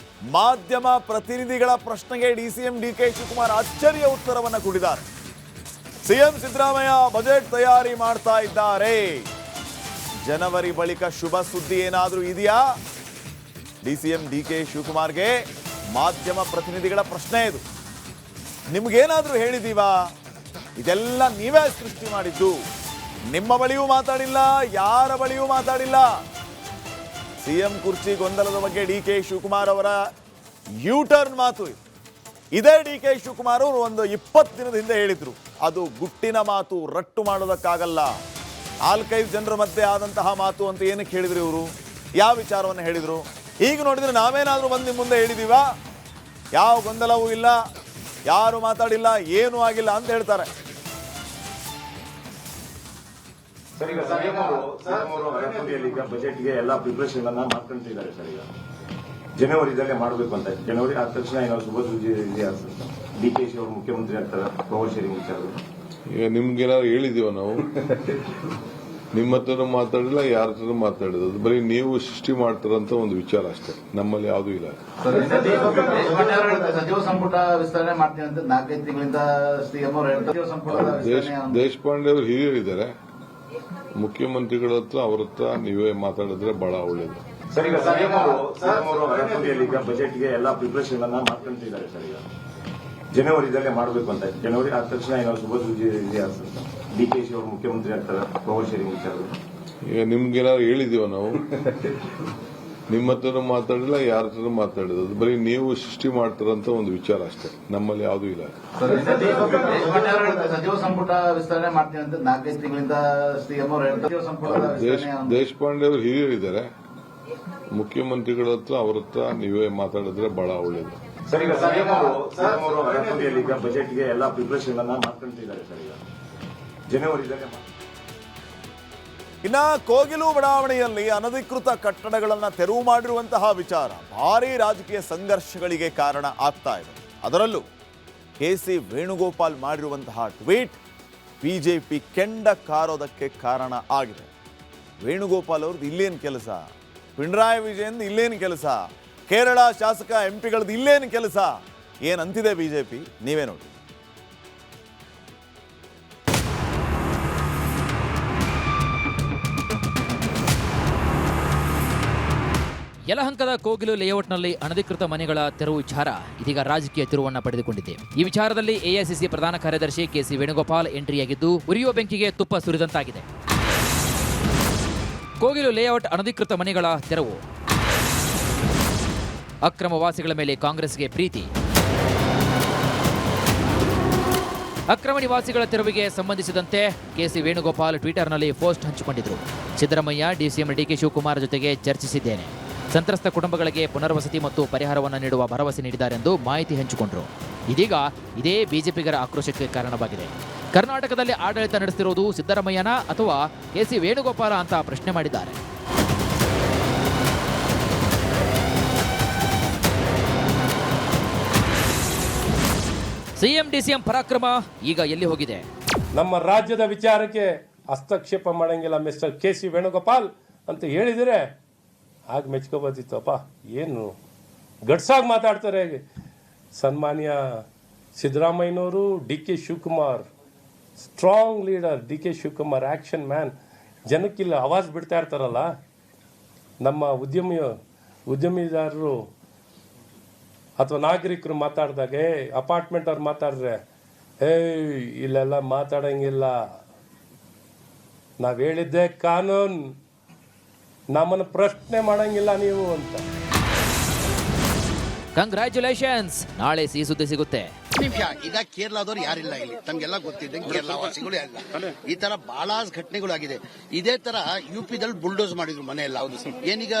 ಮಾಧ್ಯಮ ಪ್ರತಿನಿಧಿಗಳ ಪ್ರಶ್ನೆಗೆ ಡಿಸಿಎಂ ಡಿ ಕೆ ಶಿವಕುಮಾರ್ ಅಚ್ಚರಿಯ ಉತ್ತರವನ್ನು ಕೊಟ್ಟಿದ್ದಾರೆ. ಸಿಎಂ ಸಿದ್ದರಾಮಯ್ಯ ಬಜೆಟ್ ತಯಾರಿ ಮಾಡ್ತಾ ಇದ್ದಾರೆ. ಜನವರಿ ಬಳಿಕ ಶುಭ ಸುದ್ದಿ ಏನಾದರೂ ಇದೆಯಾ? ಡಿಸಿಎಂ ಡಿ ಕೆ ಶಿವಕುಮಾರ್ಗೆ ಮಾಧ್ಯಮ ಪ್ರತಿನಿಧಿಗಳ ಪ್ರಶ್ನೆ ಇದು. ನಿಮ್ಗೇನಾದ್ರೂ ಹೇಳಿದೀವಾ? ಇದೆಲ್ಲ ನೀವೇ ಸೃಷ್ಟಿ ಮಾಡಿದ್ದು. ನಿಮ್ಮ ಬಳಿಯೂ ಮಾತಾಡಿಲ್ಲ, ಯಾರ ಬಳಿಯೂ ಮಾತಾಡಿಲ್ಲ. ಸಿಎಂ ಕುರ್ಚಿ ಗೊಂದಲದ ಬಗ್ಗೆ ಡಿ ಕೆ ಶಿವಕುಮಾರ್ ಅವರ ಯು-ಟರ್ನ್ ಮಾತು. ಇದೇ ಡಿ ಕೆ ಶಿವಕುಮಾರ್ ಅವರು ಒಂದು 20 ದಿನದ ಹಿಂದೆ ಹೇಳಿದ್ರು, ಅದು ಗುಟ್ಟಿನ ಮಾತು, ರಟ್ಟು ಮಾಡೋದಕ್ಕಾಗಲ್ಲ. 4-5 ಜನರ ಮಧ್ಯೆ ಆದಂತಹ ಮಾತು ಅಂತ ಏನಕ್ಕೆ ಹೇಳಿದ್ರು ಇವರು? ಯಾವ ವಿಚಾರವನ್ನು ಹೇಳಿದ್ರು? ಈಗ ನೋಡಿದ್ರೆ ನಾವೇನಾದ್ರೂ ಬಂದು ನಿಮ್ಮ ಮುಂದೆ ಹೇಳಿದೀವಾ? ಯಾವ ಗೊಂದಲವೂ ಇಲ್ಲ, ಯಾರು ಮಾತಾಡಿಲ್ಲ, ಏನೂ ಆಗಿಲ್ಲ ಅಂತ ಹೇಳ್ತಾರೆ. ಸರ್, ಈಗ ಸಿಎಂ ಅವರು ಅರಕುಂದಿಯಲ್ಲಿ ಈಗ ಬಜೆಟ್ಗೆ ಎಲ್ಲ ಪ್ರಿಪರೇಷನ್ ಅನ್ನ ಮಾಡ್ಕೊಂತಿದ್ದಾರೆ ಸರ್. ಈಗ ಜನವರಿದಲ್ಲೇ ಮಾಡಬೇಕು ಅಂತ. ಜನವರಿ ಆದ ತಕ್ಷಣ ಏನೋ ಶುಭ ಸುದ್ದಿ ಇದೆಯಾ ಸರ್? ಡಿ ಕೆ ಶಿ ಅವರು ಮುಖ್ಯಮಂತ್ರಿ ಆಗ್ತಾರೆ, ಪವರ್ ಶೇರಿಂಗ್ ವಿಚಾರ. ಈಗ ನಿಮ್ಗೇನಾದ್ರು ಹೇಳಿದೀವ ನಾವು? ನಿಮ್ಮ ಹತ್ರ ಮಾತಾಡಿಲ್ಲ, ಯಾರ ಹತ್ರ ಮಾತಾಡಿದ್ರು. ಬರೀ ನೀವು ಸೃಷ್ಟಿ ಮಾಡ್ತಾರಂತ ಒಂದು ವಿಚಾರ ಅಷ್ಟೇ, ನಮ್ಮಲ್ಲಿ ಯಾವುದೂ ಇಲ್ಲ. ಸಚಿವ ಸಂಪುಟ ವಿಸ್ತರಣೆ ಮಾಡ್ತೀವಿ ಅಂತ 4-5 ತಿಂಗಳಿಂದ ಸಿಎಂ ಅವರು ಸಚಿವ ಸಂಪುಟ ದೇಶಪಾಂಡೆ ಅವರು ಹಿರಿಯರಿದ್ದಾರೆ, ಮುಖ್ಯಮಂತ್ರಿಗಳ ಹತ್ರ ಅವ್ರ ಹತ್ರ ನೀವೇ ಮಾತಾಡಿದ್ರೆ ಬಹಳ ಒಳ್ಳೇದು. ಸರ್, ಈಗ ಸಿಎಂ ಅವರು ಅರಕುಂದಿಯಲ್ಲಿ ಈಗ ಬಜೆಟ್ಗೆ ಎಲ್ಲ ಪ್ರಿಪರೇಷನ್ ಅನ್ನ ಮಾಡ್ಕೊಂತಿದ್ದಾರೆ ಸರ್. ಈಗ ಜನವರಿದಲ್ಲೇ ಮಾಡಬೇಕು ಅಂತ. ಜನವರಿ ಆದ ತಕ್ಷಣ ಏನೋ ಶುಭ ಸುದ್ದಿ ಇದೆಯಾ ಸರ್? ಡಿ ಕೆ ಶಿ ಅವರು ಮುಖ್ಯಮಂತ್ರಿ ಆಗ್ತಾರೆ, ಪವರ್ ಶೇರಿಂಗ್ ವಿಚಾರ. ಈಗ ನಿಮ್ಗೇನಾದ್ರು ಹೇಳಿದೀವ ನಾವು? ನಿಮ್ಮ ಹತ್ರ ಮಾತಾಡಿಲ್ಲ, ಯಾರ ಹತ್ರ ಮಾತಾಡಿದ್ರು. ಬರೀ ನೀವು ಸೃಷ್ಟಿ ಮಾಡ್ತಾರಂತ ಒಂದು ವಿಚಾರ ಅಷ್ಟೇ, ನಮ್ಮಲ್ಲಿ ಯಾವುದೂ ಇಲ್ಲ. ಸಚಿವ ಸಂಪುಟ ವಿಸ್ತರಣೆ ಮಾಡ್ತೀವಿ ಅಂತ 4-5 ತಿಂಗಳಿಂದ ಸಿಎಂ ಅವರು ಸಚಿವ ಸಂಪುಟ ದೇಶಪಾಂಡೆ ಅವರು ಹಿರಿಯರಿದ್ದಾರೆ, ಮುಖ್ಯಮಂತ್ರಿಗಳ ಹತ್ರ ಅವ್ರ ಹತ್ರ ನೀವೇ ಮಾತಾಡಿದ್ರೆ ಬಹಳ ಒಳ್ಳೇದು. ಸರ್, ಈಗ ಸಿಎಂ ಅವರು ಅರಕುಂದಿಯಲ್ಲಿ ಈಗ ಬಜೆಟ್ಗೆ ಎಲ್ಲ ಪ್ರಿಪರೇಷನ್ ಅನ್ನ ಮಾಡ್ಕೊಂತಿದ್ದಾರೆ ಸರ್. ಈಗ ಜನವರಿದಲ್ಲೇ ಇನ್ನ ಕೋಗಿಲು ಬಡಾವಣೆಯಲ್ಲಿ ಅನಧಿಕೃತ ಕಟ್ಟಡಗಳನ್ನು ತೆರವು ಮಾಡಿರುವಂತಹ ವಿಚಾರ ಭಾರೀ ರಾಜಕೀಯ ಸಂಘರ್ಷಗಳಿಗೆ ಕಾರಣ ಆಗ್ತಾ ಇದೆ. ಅದರಲ್ಲೂ KC ವೇಣುಗೋಪಾಲ್ ಮಾಡಿರುವಂತಹ ಟ್ವೀಟ್ ಬಿಜೆಪಿ ಕೆಂಡ ಕಾರೋದಕ್ಕೆ ಕಾರಣ ಆಗಿದೆ. ವೇಣುಗೋಪಾಲ್ ಅವ್ರದ್ದು ಇಲ್ಲೇನು ಕೆಲಸ, ಪಿಣರಾಯಿ ವಿಜಯನ್ ಇಲ್ಲೇನು ಕೆಲಸ, ಕೇರಳ ಶಾಸಕ MP ಗಳದ್ದು ಇಲ್ಲೇನು ಕೆಲಸ, ಏನಂತಿದೆ ಬಿಜೆಪಿ ನೀವೇ ನೋಡಿ. ಯಲಹಂಕದ ಕೋಗಿಲು ಲೇಔಟ್ನಲ್ಲಿ ಅನಧಿಕೃತ ಮನೆಗಳ ತೆರವು ವಿಚಾರ ಇದೀಗ ರಾಜಕೀಯ ತಿರುವನ್ನ ಪಡೆದುಕೊಂಡಿದೆ. ಈ ವಿಚಾರದಲ್ಲಿ AICC ಪ್ರಧಾನ ಕಾರ್ಯದರ್ಶಿ KC ವೇಣುಗೋಪಾಲ್ ಎಂಟ್ರಿಯಾಗಿದ್ದು ಉರಿಯುವ ಬೆಂಕಿಗೆ ತುಪ್ಪ ಸುರಿದಂತಾಗಿದೆ. ಕೋಗಿಲು ಲೇಔಟ್ ಅನಧಿಕೃತ ಮನೆಗಳ ತೆರವು, ಅಕ್ರಮ ವಾಸಿಗಳ ಮೇಲೆ ಕಾಂಗ್ರೆಸ್ಗೆ ಪ್ರೀತಿ, ಅಕ್ರಮ ನಿವಾಸಿಗಳ ತೆರವಿಗೆ ಸಂಬಂಧಿಸಿದಂತೆ KC ವೇಣುಗೋಪಾಲ್ ಟ್ವಿಟರ್ನಲ್ಲಿ ಪೋಸ್ಟ್ ಹಂಚಿಕೊಂಡಿದ್ರು. ಸಿದ್ದರಾಮಯ್ಯ, DCM DK ಶಿವಕುಮಾರ್ ಜೊತೆಗೆ ಚರ್ಚಿಸಿದ್ದೇನೆ. ಸಂತ್ರಸ್ತ ಕುಟುಂಬಗಳಿಗೆ ಪುನರ್ವಸತಿ ಮತ್ತು ಪರಿಹಾರವನ್ನು ನೀಡುವ ಭರವಸೆ ನೀಡಿದ್ದಾರೆಂದು ಮಾಹಿತಿ ಹಂಚಿಕೊಂಡರು. ಇದೀಗ ಇದೇ ಬಿಜೆಪಿಗರ ಆಕ್ರೋಶಕ್ಕೆ ಕಾರಣವಾಗಿದೆ. ಕರ್ನಾಟಕದಲ್ಲಿ ಆಡಳಿತ ನಡೆಸುತ್ತಿರುವುದು ಸಿದ್ದರಾಮಯ್ಯನ ಅಥವಾ KC ವೇಣುಗೋಪಾಲ ಅಂತ ಪ್ರಶ್ನೆ ಮಾಡಿದ್ದಾರೆ. CM DCM ಪರಾಕ್ರಮ ಈಗ ಎಲ್ಲಿ ಹೋಗಿದೆ? ನಮ್ಮ ರಾಜ್ಯದ ವಿಚಾರಕ್ಕೆ ಹಸ್ತಕ್ಷೇಪ ಮಾಡಂಗಿಲ್ಲ ಮಿಸ್ಟರ್ KC ವೇಣುಗೋಪಾಲ್ ಅಂತ ಹೇಳಿದರೆ ಆಗ ಮೆಚ್ಕೋಬೋದಿತ್ತಪ್ಪ. ಏನು ಗಡ್ಸಾಗಿ ಮಾತಾಡ್ತಾರೆ ಸನ್ಮಾನ್ಯ ಸಿದ್ದರಾಮಯ್ಯನವರು. DK Shivakumar strong leader, DK Shivakumar action man. ಜನಕ್ಕಿಲ್ಲ ಆವಾಜ್ ಬಿಡ್ತಾ ಇರ್ತಾರಲ್ಲ, ನಮ್ಮ ಉದ್ಯಮಿದಾರರು ಅಥವಾ ನಾಗರಿಕರು ಮಾತಾಡಿದಾಗ ಅಪಾರ್ಟ್ಮೆಂಟ್ ಅವ್ರು ಮಾತಾಡಿದ್ರೆ ಇಲ್ಲೆಲ್ಲ ಮಾತಾಡಂಗಿಲ್ಲ, ನಾವು ಹೇಳಿದ್ದೆ ಕಾನೂನು, ನಮ್ಮನ್ನು ಪ್ರಶ್ನೆ ಮಾಡಂಗಿಲ್ಲ ನೀವು ಅಂತ. ಕಂಗ್ರ್ಯಾಚುಲೇಷನ್ಸ್, ನಾಳೆ ಸಿಹಿ ಸುದ್ದಿ ಸಿಗುತ್ತೆ. ನಿಮಿಷ, ಈಗ ಕೇರಳದವ್ರು ಯಾರಿಲ್ಲ ಇಲ್ಲಿ, ತಮ್ಗೆಲ್ಲ ಗೊತ್ತಿದ್ದಂಗೆ ಕೇರಳ ವಾಸಿಗಳು ಯಾರಿಲ್ಲ. ಈ ತರ ಬಹಳ ಘಟನೆಗಳಾಗಿದೆ. ಇದೇ ತರ UPದಲ್ಲಿ ಬುಲ್ಡೋಸ್ ಮಾಡಿದ್ರು ಮನೆ ಎಲ್ಲ. ಏನೀಗ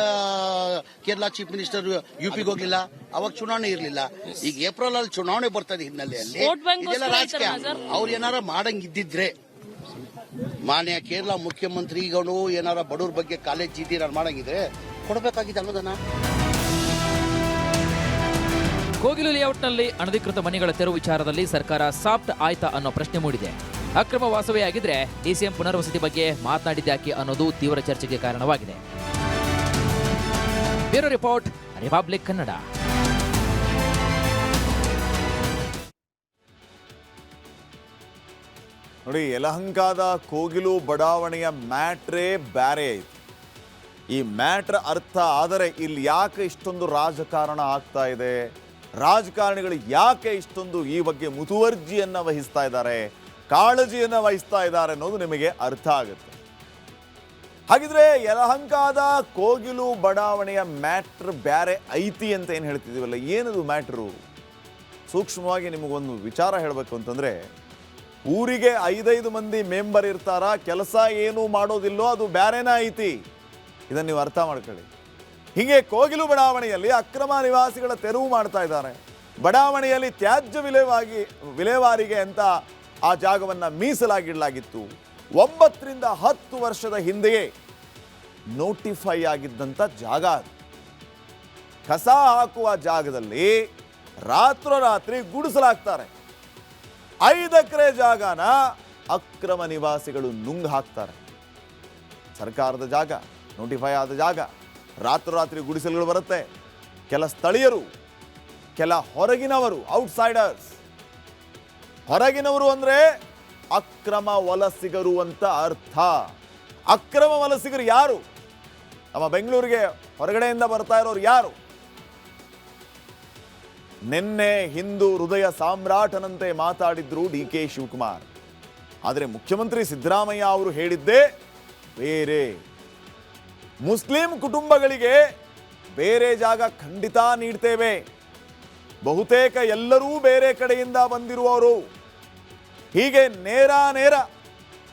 ಕೇರಳ ಚೀಫ್ ಮಿನಿಸ್ಟರ್ UPಗೆ ಹೋಗಿಲ್ಲ, ಅವಾಗ ಚುನಾವಣೆ ಇರ್ಲಿಲ್ಲ. ಈಗ ಏಪ್ರಿಲ್ ಅಲ್ಲಿ ಚುನಾವಣೆ ಬರ್ತದೆ ಹಿನ್ನೆಲೆಯಲ್ಲಿ ಇದೆಲ್ಲ ರಾಜಕೀಯ. ಅವ್ರು ಏನಾರ ಮಾಡಂಗಿದ್ದಿದ್ರೆ ಮಾನ್ಯ ಕೇರಳ ಮುಖ್ಯಮಂತ್ರಿಗಳು ಏನಾರ ಬಡವ್ರ ಬಗ್ಗೆ ಕಾಲೇಜ್ ಚೀಟಿ ಮಾಡಂಗಿದ್ರೆ ಕೊಡಬೇಕಾಗಿದೆ ಅನ್ನೋದನ್ನ. ಕೋಗಿಲು ಲೇಔಟ್ನಲ್ಲಿ ಅನಧಿಕೃತ ಮನೆಗಳ ತೆರವು ವಿಚಾರದಲ್ಲಿ ಸರ್ಕಾರ ಸಾಫ್ಟ್ ಆಯ್ತಾ ಅನ್ನೋ ಪ್ರಶ್ನೆ ಮೂಡಿದೆ. ಅಕ್ರಮ ವಾಸವೇ ಆಗಿದ್ರೆ DCM ಪುನರ್ವಸತಿ ಬಗ್ಗೆ ಮಾತನಾಡಿದ್ಯಾಕೆ ಅನ್ನೋದು ತೀವ್ರ ಚರ್ಚೆಗೆ ಕಾರಣವಾಗಿದೆ. Bureau report, republic Kannada. ನೋಡಿ, ಯಲಹಂಕದ ಕೋಗಿಲು ಬಡಾವಣೆಯ ಮ್ಯಾಟ್ರೇ ಬ್ಯಾರೆ ಐತಿ. ಈ ಮ್ಯಾಟ್ರ್ ಅರ್ಥ ಆದರೆ ಇಲ್ಲಿ ಯಾಕೆ ಇಷ್ಟೊಂದು ರಾಜಕಾರಣ ಆಗ್ತಾ ಇದೆ, ರಾಜಕಾರಣಿಗಳು ಯಾಕೆ ಇಷ್ಟೊಂದು ಈ ಬಗ್ಗೆ ಮುತುವರ್ಜಿಯನ್ನು ವಹಿಸ್ತಾ ಇದ್ದಾರೆ, ಕಾಳಜಿಯನ್ನು ವಹಿಸ್ತಾ ಇದ್ದಾರೆ ಅನ್ನೋದು ನಿಮಗೆ ಅರ್ಥ ಆಗುತ್ತೆ. ಹಾಗಿದ್ರೆ ಯಲಹಂಕದ ಕೋಗಿಲು ಬಡಾವಣೆಯ ಮ್ಯಾಟ್ರ್ ಬ್ಯಾರೆ ಐತಿ ಅಂತ ಏನು ಹೇಳ್ತಿದ್ದೀವಲ್ಲ, ಏನದು ಮ್ಯಾಟ್ರು? ಸೂಕ್ಷ್ಮವಾಗಿ ನಿಮಗೊಂದು ವಿಚಾರ ಹೇಳಬೇಕು ಅಂತಂದರೆ, ಊರಿಗೆ 5 ಮಂದಿ ಮೆಂಬರ್ ಇರ್ತಾರ, ಕೆಲಸ ಏನು ಮಾಡೋದಿಲ್ಲೋ, ಅದು ಬ್ಯಾರೇನ ಐತಿ. ಇದನ್ನು ನೀವು ಅರ್ಥ ಮಾಡ್ಕೊಳ್ಳಿ. ಹೀಗೆ ಕೋಗಿಲು ಬಡಾವಣೆಯಲ್ಲಿ ಅಕ್ರಮ ನಿವಾಸಿಗಳ ತೆರವು ಮಾಡ್ತಾ ಇದ್ದಾರೆ. ಬಡಾವಣೆಯಲ್ಲಿ ತ್ಯಾಜ್ಯ ವಿಲೇವಾರಿಗೆ ಅಂತ ಆ ಜಾಗವನ್ನು ಮೀಸಲಾಗಿಡಲಾಗಿತ್ತು. 9 ರಿಂದ 10 ವರ್ಷದ ಹಿಂದೆಯೇ ನೋಟಿಫೈ ಆಗಿದ್ದಂಥ ಜಾಗ ಅದು. ಕಸ ಹಾಕುವ ಜಾಗದಲ್ಲಿ ರಾತ್ರೋರಾತ್ರಿ ಗುಡಿಸಲಾಗ್ತಾರೆ. 5 ಎಕರೆ ಜಾಗನ ಅಕ್ರಮ ನಿವಾಸಿಗಳು ನುಂಗ್ ಹಾಕ್ತಾರೆ. ಸರ್ಕಾರದ ಜಾಗ, ನೋಟಿಫೈ ಆದ ಜಾಗ, ರಾತ್ರೋರಾತ್ರಿ ಗುಡಿಸಲುಗಳು ಬರುತ್ತೆ. ಕೆಲ ಸ್ಥಳೀಯರು, ಕೆಲ ಹೊರಗಿನವರು, ಔಟ್ಸೈಡರ್ಸ್. ಹೊರಗಿನವರು ಅಂದರೆ ಅಕ್ರಮ ವಲಸಿಗರು ಅಂತ ಅರ್ಥ. ಅಕ್ರಮ ವಲಸಿಗರು ಯಾರು? ನಮ್ಮ ಬೆಂಗಳೂರಿಗೆ ಹೊರಗಡೆಯಿಂದ ಬರ್ತಾ ಇರೋರು ಯಾರು? ನಿನ್ನೆ ಹಿಂದೂ ಹೃದಯ ಸಾಮ್ರಾಟನಂತೆ ಮಾತಾಡಿದ್ರು DK ಶಿವಕುಮಾರ್. ಆದರೆ ಮುಖ್ಯಮಂತ್ರಿ ಸಿದ್ದರಾಮಯ್ಯ ಅವರು ಹೇಳಿದ್ದೇ ಬೇರೆ. ಮುಸ್ಲಿಂ ಕುಟುಂಬಗಳಿಗೆ ಬೇರೆ ಜಾಗ ಖಂಡಿತ ನೀಡ್ತೇವೆ, ಬಹುತೇಕ ಎಲ್ಲರೂ ಬೇರೆ ಕಡೆಯಿಂದ ಬಂದಿರುವವರು, ಹೀಗೆ ನೇರ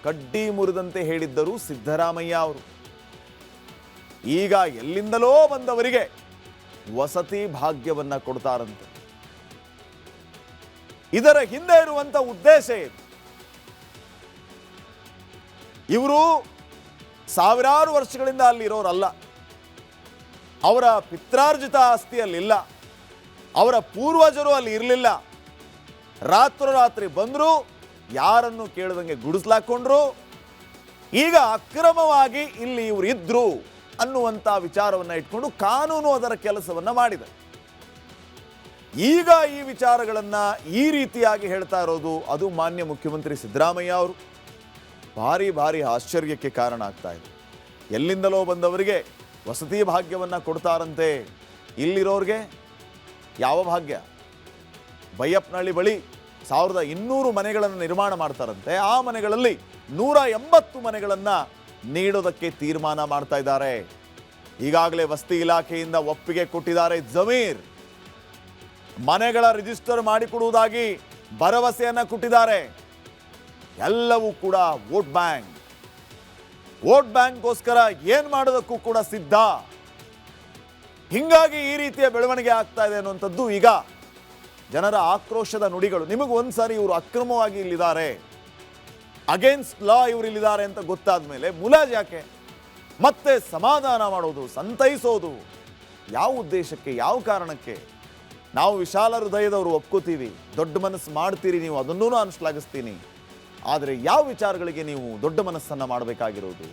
ಕಡ್ಡಿ ಮುರಿದಂತೆ ಹೇಳಿದ್ದರು ಸಿದ್ದರಾಮಯ್ಯ ಅವರು. ಈಗ ಎಲ್ಲಿಂದಲೋ ಬಂದವರಿಗೆ ವಸತಿ ಭಾಗ್ಯವನ್ನ ಕೊಡ್ತಾರಂತೆ. ಇದರ ಹಿಂದೆ ಇರುವಂತ ಉದ್ದೇಶ ಏನು? ಇವರು ಸಾವಿರಾರು ವರ್ಷಗಳಿಂದ ಅಲ್ಲಿರೋರಲ್ಲ, ಅವರ ಪಿತ್ರಾರ್ಜಿತ ಆಸ್ತಿಯಲ್ಲಿಲ್ಲ. ಅವರ ಪೂರ್ವಜರು ಅಲ್ಲಿ ಇರಲಿಲ್ಲ. ರಾತ್ರೋರಾತ್ರಿ ಬಂದರು, ಯಾರನ್ನು ಕೇಳದಂಗೆ ಗುಡಿಸ್ಲಾಕೊಂಡ್ರು. ಈಗ ಅಕ್ರಮವಾಗಿ ಇಲ್ಲಿ ಇವರು ಇದ್ರು ಅನ್ನುವಂಥ ವಿಚಾರವನ್ನು ಇಟ್ಕೊಂಡು ಕಾನೂನು ಅದರ ಕೆಲಸವನ್ನು ಮಾಡಿದೆ. ಈಗ ಈ ವಿಚಾರಗಳನ್ನು ಈ ರೀತಿಯಾಗಿ ಹೇಳ್ತಾ ಇರೋದು ಅದು ಮಾನ್ಯ ಮುಖ್ಯಮಂತ್ರಿ ಸಿದ್ದರಾಮಯ್ಯ ಅವರು ಭಾರಿ ಭಾರಿ ಆಶ್ಚರ್ಯಕ್ಕೆ ಕಾರಣ ಆಗ್ತಾ ಇದೆ. ಎಲ್ಲಿಂದಲೋ ಬಂದವರಿಗೆ ವಸತಿ ಭಾಗ್ಯವನ್ನು ಕೊಡ್ತಾರಂತೆ, ಇಲ್ಲಿರೋರಿಗೆ ಯಾವ ಭಾಗ್ಯ? ಬೈಯಪ್ಪನಹಳ್ಳಿ ಬಳಿ 1200 ಮನೆಗಳನ್ನು ನಿರ್ಮಾಣ ಮಾಡ್ತಾರಂತೆ. ಆ ಮನೆಗಳಲ್ಲಿ 180 ಮನೆಗಳನ್ನು ನೀಡೋದಕ್ಕೆ ತೀರ್ಮಾನ ಮಾಡ್ತಾ ಇದ್ದಾರೆ. ಈಗಾಗಲೇ ವಸತಿ ಇಲಾಖೆಯಿಂದ ಒಪ್ಪಿಗೆ ಕೊಟ್ಟಿದ್ದಾರೆ. ಜಮೀರ್ ಮನೆಗಳ ರಿಜಿಸ್ಟರ್ ಮಾಡಿಕೊಡುವುದಾಗಿ ಭರವಸೆಯನ್ನು ಕೊಟ್ಟಿದ್ದಾರೆ. ಎಲ್ಲವೂ ಕೂಡ ವೋಟ್ ಬ್ಯಾಂಕ್ಗೋಸ್ಕರ ಏನ್ ಮಾಡೋದಕ್ಕೂ ಕೂಡ ಸಿದ್ಧ. ಹಿಂಗಾಗಿ ಈ ರೀತಿಯ ಬೆಳವಣಿಗೆ ಆಗ್ತಾ ಇದೆ ಅನ್ನುವಂಥದ್ದು ಈಗ ಜನರ ಆಕ್ರೋಶದ ನುಡಿಗಳು. ನಿಮಗೆ ಒಂದ್ಸಾರಿ ಇವರು ಅಕ್ರಮವಾಗಿ ಇಲ್ಲಿದ್ದಾರೆ, ಅಗೇನ್ಸ್ಟ್ ಲಾ ಇವರು ಇಲ್ಲಿದ್ದಾರೆ ಅಂತ ಗೊತ್ತಾದ ಮೇಲೆ ಮುಲಾಜ್ ಯಾಕೆ? ಮತ್ತೆ ಸಮಾಧಾನ ಮಾಡೋದು, ಸಂತೈಸೋದು ಯಾವ ಉದ್ದೇಶಕ್ಕೆ, ಯಾವ ಕಾರಣಕ್ಕೆ? ನಾವು ವಿಶಾಲ ಹೃದಯದವರು ಒಪ್ಕೋತೀವಿ, ದೊಡ್ಡ ಮನಸ್ಸು ಮಾಡ್ತೀರಿ ನೀವು, ಅದನ್ನೂ ನಾನು ಶ್ಲಾಘಿಸ್ತೀನಿ. ಆದರೆ ಯಾವ ವಿಚಾರಗಳಿಗೆ ನೀವು ದೊಡ್ಡ ಮನಸ್ಸನ್ನು ಮಾಡಬೇಕಾಗಿರೋದು?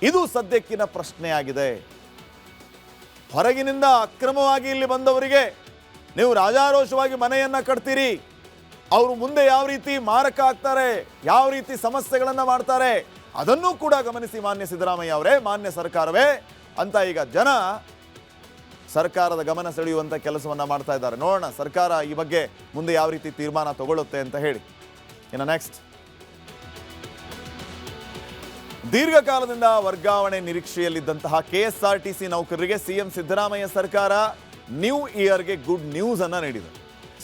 ಇದು ಸದ್ಯಕ್ಕಿನ ಪ್ರಶ್ನೆಯಾಗಿದೆ. ಹೊರಗಿನಿಂದ ಅಕ್ರಮವಾಗಿ ಇಲ್ಲಿ ಬಂದವರಿಗೆ ನೀವು ರಾಜಾರೋಷವಾಗಿ ಮನೆಯನ್ನ ಕಟ್ತೀರಿ, ಅವರು ಮುಂದೆ ಯಾವ ರೀತಿ ಮಾರಕ ಆಗ್ತಾರೆ, ಯಾವ ರೀತಿ ಸಮಸ್ಯೆಗಳನ್ನು ಮಾಡ್ತಾರೆ ಅದನ್ನೂ ಕೂಡ ಗಮನಿಸಿ ಮಾನ್ಯ ಸಿದ್ದರಾಮಯ್ಯ ಅವರೇ, ಮಾನ್ಯ ಸರ್ಕಾರವೇ ಅಂತ ಈಗ ಜನ ಸರ್ಕಾರದ ಗಮನ ಸೆಳೆಯುವಂಥ ಕೆಲಸವನ್ನು ಮಾಡ್ತಾ ಇದ್ದಾರೆ. ನೋಡೋಣ ಸರ್ಕಾರ ಈ ಬಗ್ಗೆ ಮುಂದೆ ಯಾವ ರೀತಿ ತೀರ್ಮಾನ ತಗೊಳ್ಳುತ್ತೆ ಅಂತ ಹೇಳಿ. ಇನ್ನು ನೆಕ್ಸ್ಟ್, ದೀರ್ಘಕಾಲದಿಂದ ವರ್ಗಾವಣೆ ನಿರೀಕ್ಷೆಯಲ್ಲಿದ್ದಂತಹ KSRTC ನೌಕರರಿಗೆ ಸಿಎಂ ಸಿದ್ದರಾಮಯ್ಯ ಸರ್ಕಾರ ನ್ಯೂ ಇಯರ್ಗೆ ಗುಡ್ ನ್ಯೂಸ್ ಅನ್ನು ನೀಡಿದೆ.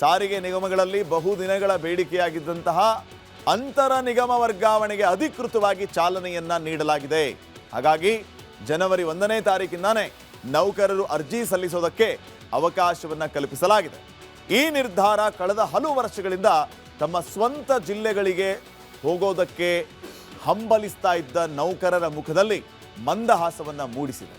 ಸಾರಿಗೆ ನಿಗಮಗಳಲ್ಲಿ ಬಹುದಿನಗಳ ಬೇಡಿಕೆಯಾಗಿದ್ದಂತಹ ಅಂತರ ನಿಗಮ ವರ್ಗಾವಣೆಗೆ ಅಧಿಕೃತವಾಗಿ ಚಾಲನೆಯನ್ನ ನೀಡಲಾಗಿದೆ. ಹಾಗಾಗಿ ಜನವರಿ 1ನೇ ತಾರೀಕಿಂದಾನೇ ನೌಕರರು ಅರ್ಜಿ ಸಲ್ಲಿಸೋದಕ್ಕೆ ಅವಕಾಶವನ್ನು ಕಲ್ಪಿಸಲಾಗಿದೆ. ಈ ನಿರ್ಧಾರ ಕಳೆದ ಹಲವು ವರ್ಷಗಳಿಂದ ತಮ್ಮ ಸ್ವಂತ ಜಿಲ್ಲೆಗಳಿಗೆ ಹೋಗೋದಕ್ಕೆ ಹಂಬಲಿಸ್ತಾ ಇದ್ದ ನೌಕರರ ಮುಖದಲ್ಲಿ ಮಂದಹಾಸವನ್ನು ಮೂಡಿಸಿದೆ.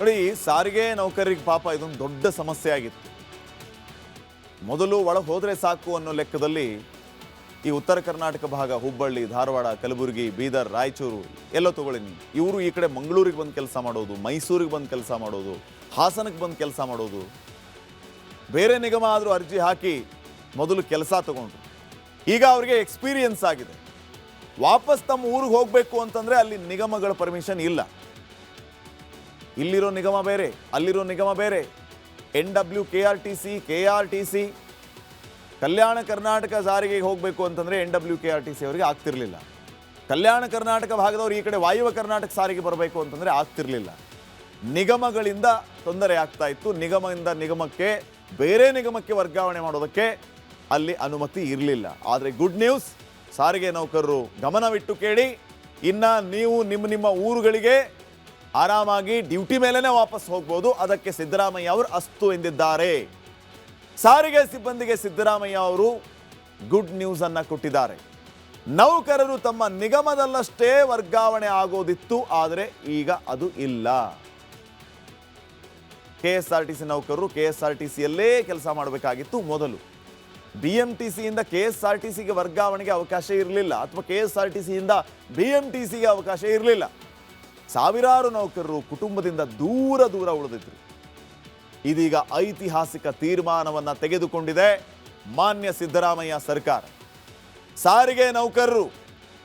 ನೋಡಿ, ಸಾರಿಗೆ ನೌಕರರಿಗೆ ಪಾಪ ಇದೊಂದು ದೊಡ್ಡ ಸಮಸ್ಯೆ ಆಗಿತ್ತು. ಮೊದಲು ಒಳಗೆ ಹೋದರೆ ಸಾಕು ಅನ್ನೋ ಲೆಕ್ಕದಲ್ಲಿ ಈ ಉತ್ತರ ಕರ್ನಾಟಕ ಭಾಗ, ಹುಬ್ಬಳ್ಳಿ, ಧಾರವಾಡ, ಕಲಬುರಗಿ, ಬೀದರ್, ರಾಯಚೂರು ಎಲ್ಲೋ ತಗೊಳ್ಳಿ ನೀವು, ಇವರು ಈ ಕಡೆ ಮಂಗಳೂರಿಗೆ ಬಂದು ಕೆಲಸ ಮಾಡೋದು, ಮೈಸೂರಿಗೆ ಬಂದು ಕೆಲಸ ಮಾಡೋದು, ಹಾಸನಕ್ಕೆ ಬಂದು ಕೆಲಸ ಮಾಡೋದು. ಬೇರೆ ನಿಗಮ ಆದರೂ ಅರ್ಜಿ ಹಾಕಿ ಮೊದಲು ಕೆಲಸ ತಗೊಂಡ್ರು. ಈಗ ಅವರಿಗೆ ಎಕ್ಸ್ಪೀರಿಯನ್ಸ್ ಆಗಿದೆ. ವಾಪಸ್ ತಮ್ಮ ಊರಿಗೆ ಹೋಗಬೇಕು ಅಂತಂದರೆ ಅಲ್ಲಿ ನಿಗಮಗಳ ಪರ್ಮಿಷನ್ ಇಲ್ಲ. ಇಲ್ಲಿರೋ ನಿಗಮ ಬೇರೆ, ಅಲ್ಲಿರೋ ನಿಗಮ ಬೇರೆ. NWKRTC, KRTC, ಕಲ್ಯಾಣ ಕರ್ನಾಟಕ ಸಾರಿಗೆಗೆ ಹೋಗಬೇಕು ಅಂತಂದರೆ NWKRTC ಅವರಿಗೆ ಆಗ್ತಿರ್ಲಿಲ್ಲ. ಕಲ್ಯಾಣ ಕರ್ನಾಟಕ ಭಾಗದವರು ಈ ಕಡೆ ವಾಯುವ್ಯ ಕರ್ನಾಟಕ ಸಾರಿಗೆ ಬರಬೇಕು ಅಂತಂದರೆ ಆಗ್ತಿರ್ಲಿಲ್ಲ. ನಿಗಮಗಳಿಂದ ತೊಂದರೆ ಆಗ್ತಾ ಇತ್ತು. ನಿಗಮದಿಂದ ನಿಗಮಕ್ಕೆ, ಬೇರೆ ನಿಗಮಕ್ಕೆ ವರ್ಗಾವಣೆ ಮಾಡೋದಕ್ಕೆ ಅಲ್ಲಿ ಅನುಮತಿ ಇರಲಿಲ್ಲ. ಆದರೆ ಗುಡ್ ನ್ಯೂಸ್, ಸಾರಿಗೆ ನೌಕರರು ಗಮನವಿಟ್ಟು ಕೇಳಿ, ಇನ್ನು ನೀವು ನಿಮ್ಮ ಊರುಗಳಿಗೆ ಆರಾಮಾಗಿ ಡ್ಯೂಟಿ ಮೇಲೇನೆ ವಾಪಸ್ ಹೋಗ್ಬೋದು. ಅದಕ್ಕೆ ಸಿದ್ದರಾಮಯ್ಯ ಅವರು ಅಸ್ತು ಎಂದಿದ್ದಾರೆ. ಸಾರಿಗೆ ಸಿಬ್ಬಂದಿಗೆ ಸಿದ್ದರಾಮಯ್ಯ ಅವರು ಗುಡ್ ನ್ಯೂಸ್ ಅನ್ನ ಕೊಟ್ಟಿದ್ದಾರೆ. ನೌಕರರು ತಮ್ಮ ನಿಗಮದಲ್ಲಷ್ಟೇ ವರ್ಗಾವಣೆ ಆಗೋದಿತ್ತು, ಆದರೆ ಈಗ ಅದು ಇಲ್ಲ. KSRTC ನೌಕರರು KSRTCಯಲ್ಲೇ ಕೆಲಸ ಮಾಡಬೇಕಾಗಿತ್ತು. ಮೊದಲು BMTCಯಿಂದ KSRTCಗೆ ವರ್ಗಾವಣೆಗೆ ಅವಕಾಶ ಇರಲಿಲ್ಲ, ಅಥವಾ KSRTCಯಿಂದ BMTCಗೆ ಅವಕಾಶ ಇರಲಿಲ್ಲ. ಸಾವಿರಾರು ನೌಕರರು ಕುಟುಂಬದಿಂದ ದೂರ ಉಳಿದಿದ್ರು. ಇದೀಗ ಐತಿಹಾಸಿಕ ತೀರ್ಮಾನವನ್ನು ತೆಗೆದುಕೊಂಡಿದೆ ಮಾನ್ಯ ಸಿದ್ದರಾಮಯ್ಯ ಸರ್ಕಾರ. ಸಾರಿಗೆ ನೌಕರರು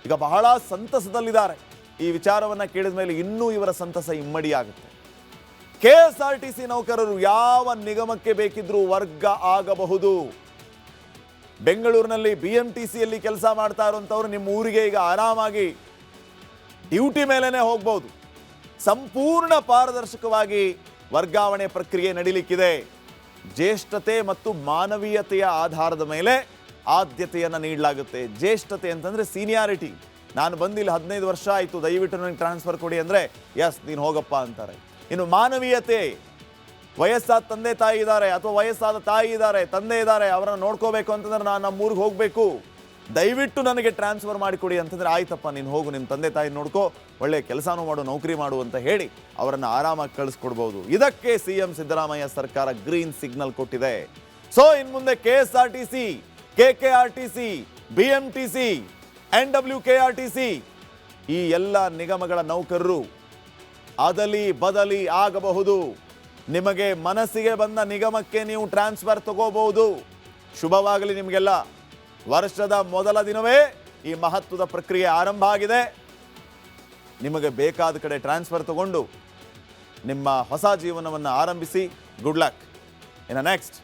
ಈಗ ಬಹಳ ಸಂತಸದಲ್ಲಿದ್ದಾರೆ. ಈ ವಿಚಾರವನ್ನು ಕೇಳಿದ ಮೇಲೆ ಇನ್ನೂ ಇವರ ಸಂತಸ ಇಮ್ಮಡಿಯಾಗುತ್ತೆ. KSRTC ನೌಕರರು ಯಾವ ನಿಗಮಕ್ಕೆ ಬೇಕಿದ್ರೂ ವರ್ಗ ಆಗಬಹುದು. ಬೆಂಗಳೂರಿನಲ್ಲಿ BMTCಯಲ್ಲಿ ಕೆಲಸ ಮಾಡ್ತಾ ಇರುವಂಥವ್ರು ನಿಮ್ಮ ಊರಿಗೆ ಈಗ ಆರಾಮಾಗಿ ಡ್ಯೂಟಿ ಮೇಲೇನೆ ಹೋಗ್ಬೋದು. ಸಂಪೂರ್ಣ ಪಾರದರ್ಶಕವಾಗಿ ವರ್ಗಾವಣೆ ಪ್ರಕ್ರಿಯೆ ನಡೀಲಿಕ್ಕಿದೆ. ಜ್ಯೇಷ್ಠತೆ ಮತ್ತು ಮಾನವೀಯತೆಯ ಆಧಾರದ ಮೇಲೆ ಆದ್ಯತೆಯನ್ನು ನೀಡಲಾಗುತ್ತೆ. ಜ್ಯೇಷ್ಠತೆ ಅಂತಂದರೆ ಸೀನಿಯಾರಿಟಿ. ನಾನು ಬಂದಿಲ್ಲ 15 ವರ್ಷ ಆಯಿತು, ದಯವಿಟ್ಟು ನನಗೆ ಟ್ರಾನ್ಸ್ಫರ್ ಕೊಡಿ ಅಂದರೆ ಎಸ್ ನೀನು ಹೋಗಪ್ಪ ಅಂತಾರೆ. ಇನ್ನು ಮಾನವೀಯತೆ, ವಯಸ್ಸಾದ ತಂದೆ ತಾಯಿ ಇದ್ದಾರೆ ಅಥವಾ ವಯಸ್ಸಾದ ತಾಯಿ ಇದ್ದಾರೆ, ತಂದೆ ಇದ್ದಾರೆ, ಅವರನ್ನು ನೋಡ್ಕೋಬೇಕು ಅಂತಂದ್ರೆ ನಾನು ನಮ್ಮ ಊರಿಗೆ ಹೋಗಬೇಕು, ದಯವಿಟ್ಟು ನನಗೆ ಟ್ರಾನ್ಸ್ಫರ್ ಮಾಡಿಕೊಡಿ ಅಂತಂದ್ರೆ ಆಯ್ತಪ್ಪ ನೀನು ಹೋಗು, ನಿಮ್ಮ ತಂದೆ ತಾಯಿ ನೋಡ್ಕೋ, ಒಳ್ಳೆ ಕೆಲಸನೂ ಮಾಡು, ನೌಕರಿ ಮಾಡು ಅಂತ ಹೇಳಿ ಅವರನ್ನು ಆರಾಮಾಗಿ ಕಳಿಸ್ಕೊಡ್ಬೋದು. ಇದಕ್ಕೆ CM ಸಿದ್ದರಾಮಯ್ಯ ಸರ್ಕಾರ ಗ್ರೀನ್ ಸಿಗ್ನಲ್ ಕೊಟ್ಟಿದೆ. ಸೊ ಇನ್ನು ಮುಂದೆ KSRTC, KKRTC, BMTC, NWKRTC ಈ ಎಲ್ಲ ನಿಗಮಗಳ ನೌಕರರು ಅದಲಿ ಬದಲಿ ಆಗಬಹುದು. ನಿಮಗೆ ಮನಸ್ಸಿಗೆ ಬಂದ ನಿಗಮಕ್ಕೆ ನೀವು ಟ್ರಾನ್ಸ್ಫರ್ ತಗೋಬಹುದು. ಶುಭವಾಗಲಿ ನಿಮಗೆಲ್ಲ. ವರ್ಷದ ಮೊದಲ ದಿನವೇ ಈ ಮಹತ್ವದ ಪ್ರಕ್ರಿಯೆ ಆರಂಭ ಆಗಿದೆ. ನಿಮಗೆ ಬೇಕಾದ ಕಡೆ ಟ್ರಾನ್ಸ್ಫರ್ ತಗೊಂಡು ನಿಮ್ಮ ಹೊಸ ಜೀವನವನ್ನು ಆರಂಭಿಸಿ. Good luck. ಇನ್ನು ನೆಕ್ಸ್ಟ್,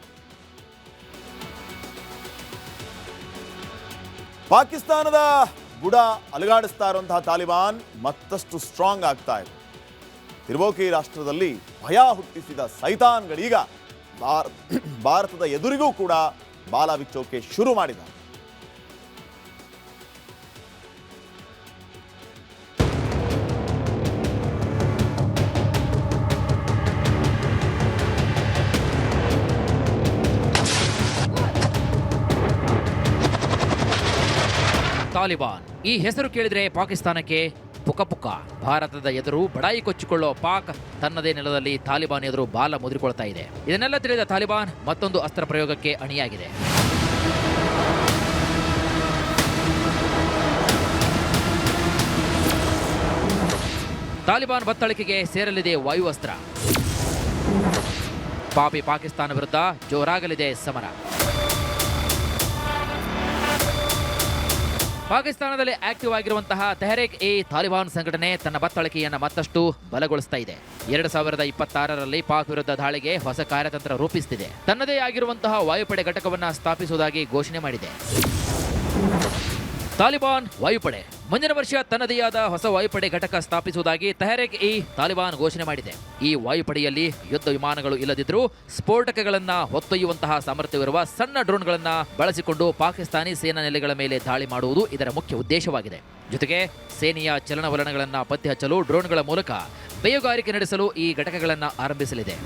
ಪಾಕಿಸ್ತಾನದ ಬುಡ ಅಲುಗಾಡಿಸ್ತಾ ಇರುವಂತಹ ತಾಲಿಬಾನ್ ಮತ್ತಷ್ಟು ಸ್ಟ್ರಾಂಗ್ ಆಗ್ತಾ ಇದೆ. ತಿರುಬೋಕಿ ರಾಷ್ಟ್ರದಲ್ಲಿ ಭಯ ಹುಟ್ಟಿಸಿದ ಸೈತಾನ್ಗಳೀಗ ಭಾರತದ ಎದುರಿಗೂ ಕೂಡ ಬಾಲ ಬಿಚ್ಚೋಕೆ ಶುರು ಮಾಡಿದ್ದಾರೆ. ತಾಲಿಬಾನ್ ಈ ಹೆಸರು ಕೇಳಿದ್ರೆ ಪಾಕಿಸ್ತಾನಕ್ಕೆ ಪುಕ. ಭಾರತದ ಎದುರು ಬಡಾಯಿ ಕೊಚ್ಚಿಕೊಳ್ಳೋ ಪಾಕ್ ತನ್ನದೇ ನೆಲದಲ್ಲಿ ತಾಲಿಬಾನ್ ಎದುರು ಬಾಲ ಮುದ್ರಿಕೊಳ್ತಾ ಇದೆ. ಇದನ್ನೆಲ್ಲ ತಿಳಿದ ತಾಲಿಬಾನ್ ಮತ್ತೊಂದು ಅಸ್ತ್ರ ಪ್ರಯೋಗಕ್ಕೆ ಅಣಿಯಾಗಿದೆ. ತಾಲಿಬಾನ್ ಬತ್ತಳಿಕೆಗೆ ಸೇರಲಿದೆ ವಾಯು ಅಸ್ತ್ರ. ಪಾಪಿ ಪಾಕಿಸ್ತಾನ ವಿರುದ್ಧ ಜೋರಾಗಲಿದೆ ಸಮರ. ಪಾಕಿಸ್ತಾನದಲ್ಲಿ ಆಕ್ಟಿವ್ ಆಗಿರುವಂತಹ ತೆಹರೀಕ್ ಇ ತಾಲಿಬಾನ್ ಸಂಘಟನೆ ತನ್ನ ಬತ್ತಳಿಕೆಯನ್ನು ಮತ್ತಷ್ಟು ಬಲಗೊಳಿಸ್ತಾ ಇದೆ. 2026ರಲ್ಲಿ ಪಾಕ್ ವಿರುದ್ಧ ದಾಳಿಗೆ ಹೊಸ ಕಾರ್ಯತಂತ್ರ ರೂಪಿಸುತ್ತಿದೆ. ತನ್ನದೇ ಆಗಿರುವಂತಹ ವಾಯುಪಡೆ ಘಟಕವನ್ನು ಸ್ಥಾಪಿಸುವುದಾಗಿ ಘೋಷಣೆ ಮಾಡಿದೆ. ತಾಲಿಬಾನ್ ವಾಯುಪಡೆ ಮುಂದಿನ ವರ್ಷ ತನ್ನದೇ ಆದ ಹೊಸ ವಾಯುಪಡೆ ಘಟಕ ಸ್ಥಾಪಿಸುವುದಾಗಿ ತೆಹರೀಕ್ ಇ ತಾಲಿಬಾನ್ ಘೋಷಣೆ ಮಾಡಿದೆ. ಈ ವಾಯುಪಡೆಯಲ್ಲಿ ಯುದ್ಧ ವಿಮಾನಗಳು ಇಲ್ಲದಿದ್ದರೂ ಸ್ಫೋಟಕಗಳನ್ನು ಹೊತ್ತೊಯ್ಯುವಂತಹ ಸಾಮರ್ಥ್ಯವಿರುವ ಸಣ್ಣ ಡ್ರೋನ್ಗಳನ್ನು ಬಳಸಿಕೊಂಡು ಪಾಕಿಸ್ತಾನಿ ಸೇನಾ ನೆಲೆಗಳ ಮೇಲೆ ದಾಳಿ ಮಾಡುವುದು ಇದರ ಮುಖ್ಯ ಉದ್ದೇಶವಾಗಿದೆ. ಜೊತೆಗೆ ಸೇನೆಯ ಚಲನವಲನಗಳನ್ನು ಪತ್ತೆ ಹಚ್ಚಲು ಡ್ರೋನ್ಗಳ ಮೂಲಕ ಬೇಹುಗಾರಿಕೆ ನಡೆಸಲು ಈ ಘಟಕಗಳನ್ನು ಆರಂಭಿಸಲಿದೆ.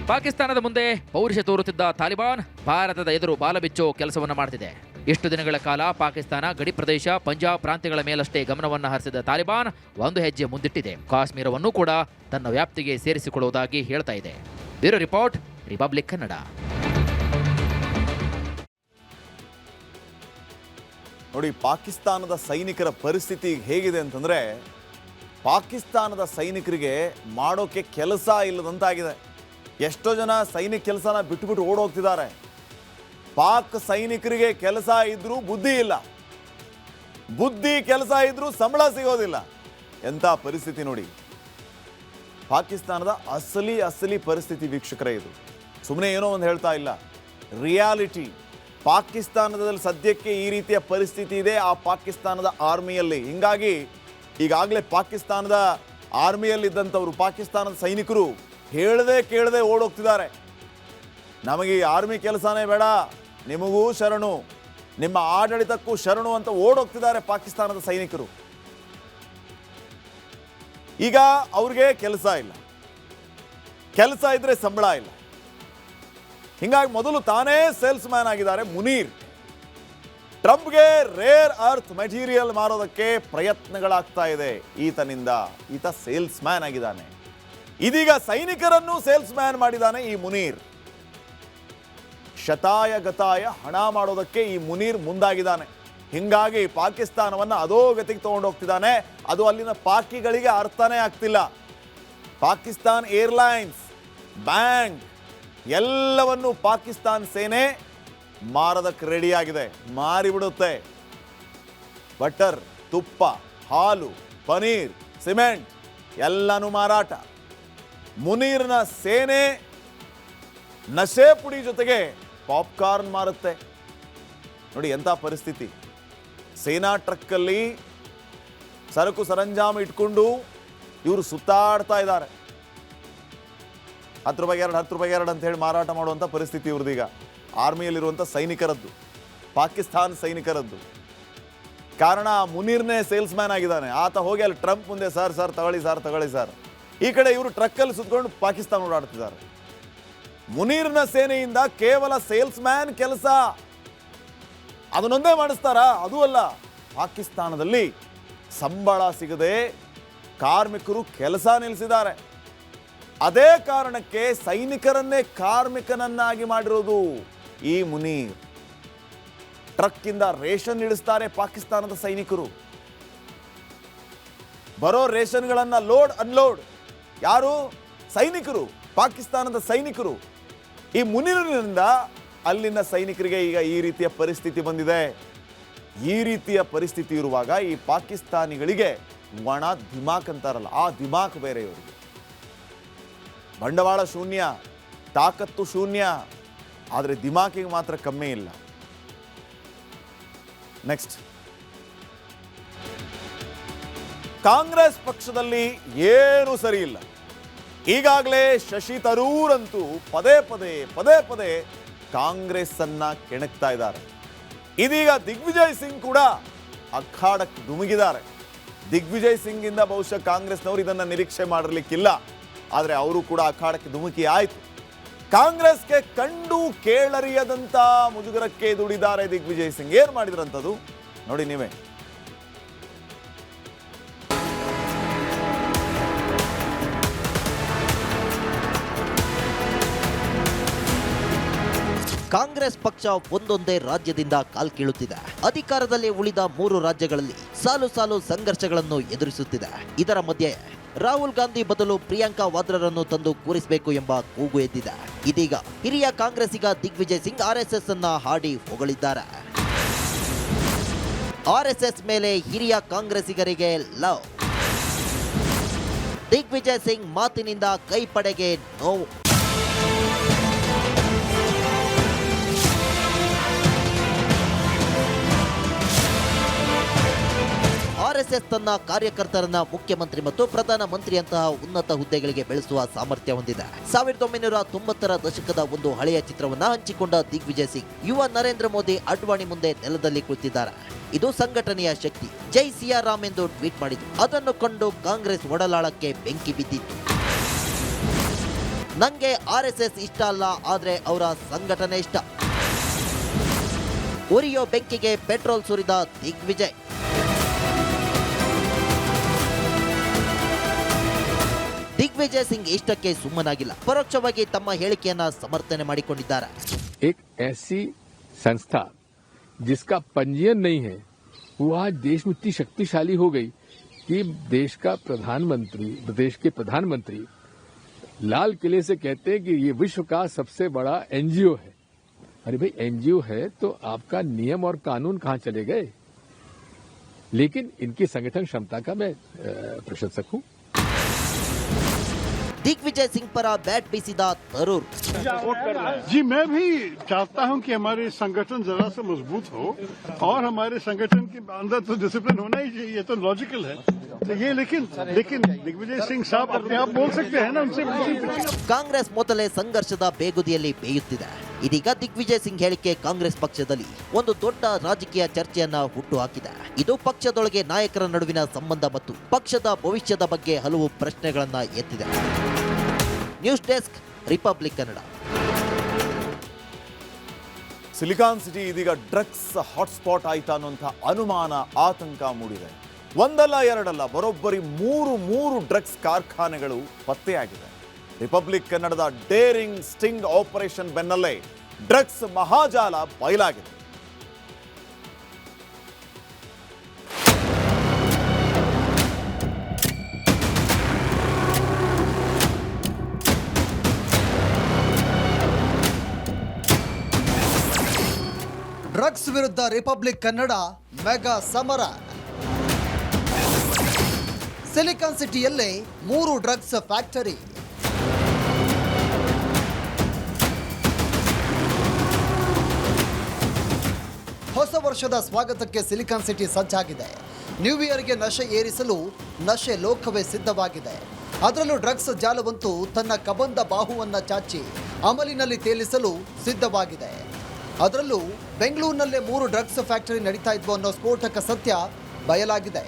ಪಾಕಿಸ್ತಾನದ ಮುಂದೆ ಪೌರುಷ ತೋರುತ್ತಿದ್ದ ತಾಲಿಬಾನ್ ಭಾರತದ ಎದುರು ಬಾಲಬಿಚ್ಚೋ ಕೆಲಸವನ್ನು ಮಾಡುತ್ತಿದೆ. ಇಷ್ಟು ದಿನಗಳ ಕಾಲ ಪಾಕಿಸ್ತಾನ ಗಡಿ ಪ್ರದೇಶ ಪಂಜಾಬ್ ಪ್ರಾಂತ್ಯಗಳ ಮೇಲಷ್ಟೇ ಗಮನವನ್ನು ಹರಿಸಿದ ತಾಲಿಬಾನ್ ಒಂದು ಹೆಜ್ಜೆ ಮುಂದಿಟ್ಟಿದೆ. ಕಾಶ್ಮೀರವನ್ನು ಕೂಡ ತನ್ನ ವ್ಯಾಪ್ತಿಗೆ ಸೇರಿಸಿಕೊಳ್ಳುವುದಾಗಿ ಹೇಳ್ತಾ ಇದೆ. Bureau report, republic Kannada. ನೋಡಿ, ಪಾಕಿಸ್ತಾನದ ಸೈನಿಕರ ಪರಿಸ್ಥಿತಿ ಹೇಗಿದೆ ಅಂತಂದ್ರೆ, ಪಾಕಿಸ್ತಾನದ ಸೈನಿಕರಿಗೆ ಮಾಡೋಕೆ ಕೆಲಸ ಇಲ್ಲದಂತಾಗಿದೆ. ಎಷ್ಟೋ ಜನ ಸೈನಿಕ ಕೆಲಸನ ಬಿಟ್ಟುಬಿಟ್ಟು ಓಡೋಗ್ತಿದ್ದಾರೆ. ಪಾಕ್ ಸೈನಿಕರಿಗೆ ಕೆಲಸ ಇದ್ರೂ ಬುದ್ಧಿ ಇಲ್ಲ, ಬುದ್ಧಿ ಕೆಲಸ ಇದ್ರೂ ಸಂಬಳ ಸಿಗೋದಿಲ್ಲ. ಎಂಥ ಪರಿಸ್ಥಿತಿ ನೋಡಿ. ಪಾಕಿಸ್ತಾನದ ಅಸಲಿ ಪರಿಸ್ಥಿತಿ ವೀಕ್ಷಕರೇ ಇದು. ಸುಮ್ಮನೆ ಏನೋ ಒಂದು ಹೇಳ್ತಾ ಇಲ್ಲ, ರಿಯಾಲಿಟಿ. ಪಾಕಿಸ್ತಾನದಲ್ಲಿ ಸದ್ಯಕ್ಕೆ ಈ ರೀತಿಯ ಪರಿಸ್ಥಿತಿ ಇದೆ ಆ ಪಾಕಿಸ್ತಾನದ ಆರ್ಮಿಯಲ್ಲಿ. ಹಿಂಗಾಗಿ ಈಗಾಗಲೇ ಪಾಕಿಸ್ತಾನದ ಆರ್ಮಿಯಲ್ಲಿದ್ದಂಥವ್ರು, ಪಾಕಿಸ್ತಾನದ ಸೈನಿಕರು ಕೇಳದೆ ಓಡೋಗ್ತಿದ್ದಾರೆ. ನಮಗೆ ಈ ಆರ್ಮಿ ಕೆಲಸನೇ ಬೇಡ, ನಿಮಗೂ ಶರಣು, ನಿಮ್ಮ ಆಡಳಿತಕ್ಕೂ ಶರಣು ಅಂತ ಓಡೋಗ್ತಿದ್ದಾರೆ ಪಾಕಿಸ್ತಾನದ ಸೈನಿಕರು. ಈಗ ಅವ್ರಿಗೆ ಕೆಲಸ ಇಲ್ಲ, ಕೆಲಸ ಇದ್ರೆ ಸಂಬಳ ಇಲ್ಲ. ಹಿಂಗಾಗಿ ಮೊದಲು ತಾನೇ ಸೇಲ್ಸ್ ಮ್ಯಾನ್ ಆಗಿದ್ದಾರೆ ಮುನೀರ್. ಟ್ರಂಪ್ಗೆ ರೇರ್ ಅರ್ತ್ ಮೆಟೀರಿಯಲ್ ಮಾರೋದಕ್ಕೆ ಪ್ರಯತ್ನಗಳಾಗ್ತಾ ಇದೆ ಈತನಿಂದ. ಈತ ಸೇಲ್ಸ್ ಮ್ಯಾನ್ ಆಗಿದ್ದಾನೆ. ಇದೀಗ ಸೈನಿಕರನ್ನು ಸೇಲ್ಸ್ ಮ್ಯಾನ್ ಮಾಡಿದ್ದಾನೆ ಈ ಮುನೀರ್. ಶತಾಯ ಗತಾಯ ಹಣ ಮಾಡೋದಕ್ಕೆ ಈ ಮುನೀರ್ ಮುಂದಾಗಿದ್ದಾನೆ. ಹಿಂಗಾಗಿ ಪಾಕಿಸ್ತಾನವನ್ನು ಅಧೋಗತಿಗೆ ತಗೊಂಡೋಗ್ತಿದ್ದಾನೆ. ಅದು ಅಲ್ಲಿನ ಪಾಕಿಗಳಿಗೆ ಅರ್ಥನೇ ಆಗ್ತಿಲ್ಲ. ಪಾಕಿಸ್ತಾನ್ ಏರ್ಲೈನ್ಸ್, ಬ್ಯಾಂಕ್ ಎಲ್ಲವನ್ನು ಪಾಕಿಸ್ತಾನ್ ಸೇನೆ ಮಾರದಕ್ಕೆ ರೆಡಿಯಾಗಿದೆ. ಮಾರಿಬಿಡುತ್ತೆ. ಬಟರ್, ತುಪ್ಪ, ಹಾಲು, ಪನೀರ್, ಸಿಮೆಂಟ್ ಎಲ್ಲನೂ ಮಾರಾಟ. ಮುನೀರ್ನ ಸೇನೆ ನಶೆ ಪುಡಿ ಜೊತೆಗೆ ಪಾಪ್ಕಾರ್ನ್ ಮಾರುತ್ತೆ. ನೋಡಿ ಎಂಥ ಪರಿಸ್ಥಿತಿ. ಸೇನಾ ಟ್ರಕ್ಕಲ್ಲಿ ಸರಕು ಸರಂಜಾಮು ಇಟ್ಕೊಂಡು ಇವರು ಸುತ್ತಾಡ್ತಾ ಇದ್ದಾರೆ. 10 ರೂಪಾಯಿಗೆ 2 10 ರೂಪಾಯಿಗೆ 2 ಅಂತ ಹೇಳಿ ಮಾರಾಟ ಮಾಡುವಂಥ ಪರಿಸ್ಥಿತಿ ಇವ್ರದೀಗ. ಆರ್ಮಿಯಲ್ಲಿರುವಂಥ ಸೈನಿಕರದ್ದು. ಪಾಕಿಸ್ತಾನ ಸೈನಿಕರದ್ದು. ಕಾರಣ ಮುನೀರ್ನೇ ಸೇಲ್ಸ್ ಮ್ಯಾನ್ ಆಗಿದ್ದಾನೆ. ಆತ ಹೋಗಿ ಅಲ್ಲಿ ಟ್ರಂಪ್ ಮುಂದೆ ಸರ್ ತಗೊಳ್ಳಿ ಸರ್. ಈ ಕಡೆ ಇವರು ಟ್ರಕ್ಕಲ್ಲಿ ಸುತ್ಕೊಂಡು ಪಾಕಿಸ್ತಾನ ಓಡಾಡ್ತಿದ್ದಾರೆ. ಮುನೀರ್ನ ಸೇನೆಯಿಂದ ಕೇವಲ ಸೇಲ್ಸ್ ಮ್ಯಾನ್ ಕೆಲಸ ಅದನ್ನೊಂದೇ ಮಾಡಿಸ್ತಾರ? ಅದೂ ಅಲ್ಲ, ಪಾಕಿಸ್ತಾನದಲ್ಲಿ ಸಂಬಳ ಸಿಗದೆ ಕಾರ್ಮಿಕರು ಕೆಲಸ ನಿಲ್ಲಿಸಿದ್ದಾರೆ. ಅದೇ ಕಾರಣಕ್ಕೆ ಸೈನಿಕರನ್ನೇ ಕಾರ್ಮಿಕನನ್ನಾಗಿ ಮಾಡಿರೋದು ಈ ಮುನೀರ್. ಟ್ರಕ್ಕಿಂದ ರೇಷನ್ ಇಳಿಸ್ತಾರೆ ಪಾಕಿಸ್ತಾನದ ಸೈನಿಕರು. ಬರೋ ರೇಷನ್ಗಳನ್ನು ಲೋಡ್ ಅನ್ಲೋಡ್ ಯಾರು? ಸೈನಿಕರು, ಪಾಕಿಸ್ತಾನದ ಸೈನಿಕರು. ಈ ಮುನೀರಿನಿಂದ ಅಲ್ಲಿನ ಸೈನಿಕರಿಗೆ ಈಗ ಈ ರೀತಿಯ ಪರಿಸ್ಥಿತಿ ಬಂದಿದೆ. ಈ ರೀತಿಯ ಪರಿಸ್ಥಿತಿ ಇರುವಾಗ ಈ ಪಾಕಿಸ್ತಾನಿಗಳಿಗೆ ಒಣ ದಿಮಾಕ್ ಅಂತಾರಲ್ಲ, ಆ ದಿಮಾಕ್ ಬೇರೆ ಇವರಿಗೆ. ಬಂಡವಾಳ ಶೂನ್ಯ, ತಾಕತ್ತು ಶೂನ್ಯ, ಆದರೆ ದಿಮಾಕಿಗೆ ಮಾತ್ರ ಕಮ್ಮಿ ಇಲ್ಲ. ನೆಕ್ಸ್ಟ್, ಕಾಂಗ್ರೆಸ್ ಪಕ್ಷದಲ್ಲಿ ಏನೂ ಸರಿ ಇಲ್ಲ. ಈಗಾಗಲೇ ಶಶಿ ತರೂರ್ ಅಂತೂ ಪದೇ ಪದೇ ಕಾಂಗ್ರೆಸ್ ಅನ್ನ ಕೆಣಕ್ತಾ ಇದ್ದಾರೆ. ಇದೀಗ ದಿಗ್ವಿಜಯ್ ಸಿಂಗ್ ಕೂಡ ಅಖಾಡಕ್ಕೆ ಧುಮುಗಿದ್ದಾರೆ. ದಿಗ್ವಿಜಯ್ ಸಿಂಗ್ ಇಂದ ಬಹುಶಃ ಕಾಂಗ್ರೆಸ್ನವರು ಇದನ್ನ ನಿರೀಕ್ಷೆ ಮಾಡಿರ್ಲಿಕ್ಕಿಲ್ಲ, ಆದರೆ ಅವರು ಕೂಡ ಅಖಾಡಕ್ಕೆ ಧುಮುಕಿ ಆಯ್ತು. ಕಾಂಗ್ರೆಸ್ಗೆ ಕಂಡು ಕೇಳರಿಯದಂತ ಮುಜುಗರಕ್ಕೆ ದುಡಿದ್ದಾರೆ ದಿಗ್ವಿಜಯ್ ಸಿಂಗ್. ಏನ್ ಮಾಡಿದ್ರಂತದು ನೋಡಿ ನೀವೇ. ಕಾಂಗ್ರೆಸ್ ಪಕ್ಷ ಒಂದೊಂದೇ ರಾಜ್ಯದಿಂದ ಕಾಲ್ಕೀಳುತ್ತಿದೆ. ಅಧಿಕಾರದಲ್ಲಿ ಉಳಿದ 3 ರಾಜ್ಯಗಳಲ್ಲಿ ಸಾಲು ಸಂಘರ್ಷಗಳನ್ನು ಎದುರಿಸುತ್ತಿದೆ. ಇದರ ಮಧ್ಯೆ ರಾಹುಲ್ ಗಾಂಧಿ ಬದಲು ಪ್ರಿಯಾಂಕಾ ವಾದ್ರಾರನ್ನು ತಂದು ಕೂರಿಸಬೇಕು ಎಂಬ ಕೂಗು ಎದ್ದಿದೆ. ಇದೀಗ ಹಿರಿಯ ಕಾಂಗ್ರೆಸ್ಸಿಗ ದಿಗ್ವಿಜಯ್ ಸಿಂಗ್ ಆರ್ಎಸ್ಎಸ್ ಅನ್ನ ಹಾಡಿ ಹೊಗಳಿದ್ದಾರೆ. ಆರ್ಎಸ್ಎಸ್ ಮೇಲೆ ಹಿರಿಯ ಕಾಂಗ್ರೆಸ್ಸಿಗರಿಗೆ ಲವ್. ದಿಗ್ವಿಜಯ್ ಸಿಂಗ್ ಮಾತಿನಿಂದ ಕೈಪಡೆಗೆ ನೋವು. ಆರ್ಎಸ್ಎಸ್ ತನ್ನ ಕಾರ್ಯಕರ್ತರನ್ನ ಮುಖ್ಯಮಂತ್ರಿ ಮತ್ತು ಪ್ರಧಾನಮಂತ್ರಿಯಂತಹ ಉನ್ನತ ಹುದ್ದೆಗಳಿಗೆ ಬೆಳೆಸುವ ಸಾಮರ್ಥ್ಯ ಹೊಂದಿದೆ. 1990ರ ದಶಕದ ಒಂದು ಹಳೆಯ ಚಿತ್ರವನ್ನ ಹಂಚಿಕೊಂಡ ದಿಗ್ವಿಜಯ್ ಸಿಂಗ್ ಯುವ ನರೇಂದ್ರ ಮೋದಿ ಅಡ್ವಾಣಿ ಮುಂದೆ ನೆಲದಲ್ಲಿ ಕುಳಿತಿದ್ದಾರೆ. ಇದು ಸಂಘಟನೆಯ ಶಕ್ತಿ, ಜೈ ಸಿಯಾರಾಮ್ ಎಂದು ಟ್ವೀಟ್ ಮಾಡಿದ್ರು. ಅದನ್ನು ಕಂಡು ಕಾಂಗ್ರೆಸ್ ಒಡಲಾಳಕ್ಕೆ ಬೆಂಕಿ ಬಿದ್ದಿತ್ತು. ನಂಗೆ ಆರ್ಎಸ್ಎಸ್ ಇಷ್ಟ ಅಲ್ಲ, ಆದ್ರೆ ಅವರ ಸಂಘಟನೆ ಇಷ್ಟ. ಉರಿಯೋ ಬೆಂಕಿಗೆ ಪೆಟ್ರೋಲ್ ಸುರಿದ ದಿಗ್ವಿಜಯ್. ದಿಗ್ವಿಜಯ್ ಸಿಂಗ್ ಇಷ್ಟಕ್ಕೆ ಸುಮ್ಮನಾಗಿಲ್ಲ. ಪರೋಕ್ಷವಾಗಿ ತಮ್ಮ ಹೇಳಿಕೆಯನ್ನ ಸಮರ್ಥನೆ ಮಾಡಿಕೊಂಡಿದ್ದಾರೆ. एक ऐसी संस्था जिसका पंजीयन नहीं है, वो आज देश में इतनी शक्तिशाली हो गई कि देश का प्रधानमंत्री, प्रदेश के प्रधानमंत्री लाल किले से कहते हैं कि ये विश्व का सबसे बड़ा एनजीओ है. अरे भाई, एनजीओ है तो आपका नियम और कानून कहां चले गए? लेकिन इनकी संगठन क्षमता का मैं प्रशंसक हूं. दिग्विजय सिंह पर बैट बीसीदा तरूर. जी, मैं भी चाहता हूं कि हमारे संगठन जरा सा मजबूत हो और हमारे संगठन के अंदर तो डिसिप्लिन होना ही चाहिए, तो लॉजिकल है. तो ये लेकिन दिग्विजय सिंह साहब अपने आप बोल सकते हैं ना, उनसे. ಕಾಂಗ್ರೆಸ್ ಮೊದಲೇ ಸಂಘರ್ಷದ ಬೇಗುದಿಯಲ್ಲಿ ಬೇಯುತ್ತಿದೆ. ಇದೀಗ ದಿಗ್ವಿಜಯ್ ಸಿಂಗ್ ಹೇಳಿಕೆ ಕಾಂಗ್ರೆಸ್ ಪಕ್ಷದಲ್ಲಿ ಒಂದು ದೊಡ್ಡ ರಾಜಕೀಯ ಚರ್ಚೆಯನ್ನ ಹುಟ್ಟುಹಾಕಿದೆ. ಇದು ಪಕ್ಷದೊಳಗೆ ನಾಯಕರ ನಡುವಿನ ಸಂಬಂಧ ಮತ್ತು ಪಕ್ಷದ ಭವಿಷ್ಯದ ಬಗ್ಗೆ ಹಲವು ಪ್ರಶ್ನೆಗಳನ್ನ ಎತ್ತಿದೆ. News desk, republic Kannada. Silicon city ಇದೀಗ ಡ್ರಗ್ಸ್ ಹಾಟ್ಸ್ಪಾಟ್ ಆಯ್ತಾ ಅನ್ನುವಂಥ ಅನುಮಾನ, ಆತಂಕ ಮೂಡಿದೆ. ಒಂದಲ್ಲ ಎರಡಲ್ಲ, ಬರೋಬ್ಬರಿ ಮೂರು ಡ್ರಗ್ಸ್ ಕಾರ್ಖಾನೆಗಳು ಪತ್ತೆಯಾಗಿದೆ. ರಿಪಬ್ಲಿಕ್ ಕನ್ನಡದ ಡೇರಿಂಗ್ ಸ್ಟಿಂಗ್ ಆಪರೇಷನ್ ಬೆನ್ನಲ್ಲೇ ಡ್ರಗ್ಸ್ ಮಹಾಜಾಲ ಬಯಲಾಗಿದೆ. ಡ್ರಗ್ಸ್ ವಿರುದ್ಧ ರಿಪಬ್ಲಿಕ್ ಕನ್ನಡ ಮೆಗಾ ಸಮರ. ಸಿಲಿಕಾನ್ ಸಿಟಿಯಲ್ಲೇ 3 ಡ್ರಗ್ಸ್ ಫ್ಯಾಕ್ಟರಿ. ಹೊಸ ವರ್ಷದ ಸ್ವಾಗತಕ್ಕೆ ಸಿಲಿಕಾನ್ ಸಿಟಿ ಸಜ್ಜಾಗಿದೆ. ನ್ಯೂ ಇಯರ್ಗೆ ನಶೆ ಏರಿಸಲು ನಶೆ ಲೋಕವೇ ಸಿದ್ಧವಾಗಿದೆ. ಅದರಲ್ಲೂ ಡ್ರಗ್ಸ್ ಜಾಲವಂತೂ ತನ್ನ ಕಬಂದ ಬಾಹುವನ್ನು ಚಾಚಿ ಅಮಲಿನಲ್ಲಿ ತೇಲಿಸಲು ಸಿದ್ಧವಾಗಿದೆ. ಅದರಲ್ಲೂ ಬೆಂಗಳೂರಿನಲ್ಲೇ 3 ಡ್ರಗ್ಸ್ ಫ್ಯಾಕ್ಟರಿ ನಡೀತಾ ಇದ್ವು ಅನ್ನೋ ಸ್ಫೋಟಕ ಸತ್ಯ ಬಯಲಾಗಿದೆ.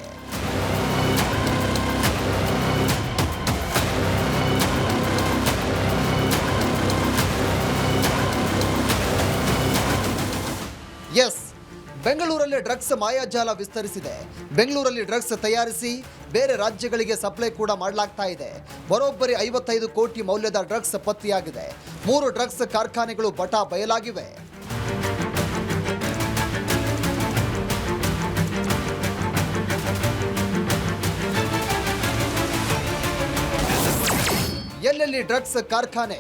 ಎಸ್, ಬೆಂಗಳೂರಲ್ಲಿ ಡ್ರಗ್ಸ್ ಮಾಯಾಜಾಲ ವಿಸ್ತರಿಸಿದೆ. ಬೆಂಗಳೂರಲ್ಲಿ ಡ್ರಗ್ಸ್ ತಯಾರಿಸಿ ಬೇರೆ ರಾಜ್ಯಗಳಿಗೆ ಸಪ್ಲೈ ಕೂಡ ಮಾಡಲಾಗ್ತಾ ಇದೆ. ಬರೋಬ್ಬರಿ 55 ಕೋಟಿ ಮೌಲ್ಯದ ಡ್ರಗ್ಸ್ ಪತ್ತೆಯಾಗಿದೆ. 3 ಡ್ರಗ್ಸ್ ಕಾರ್ಖಾನೆಗಳು ಬಟಾ ಬಯಲಾಗಿವೆ. ಎಲ್ಲೆಲ್ಲಿ ಡ್ರಗ್ಸ್ ಕಾರ್ಖಾನೆ?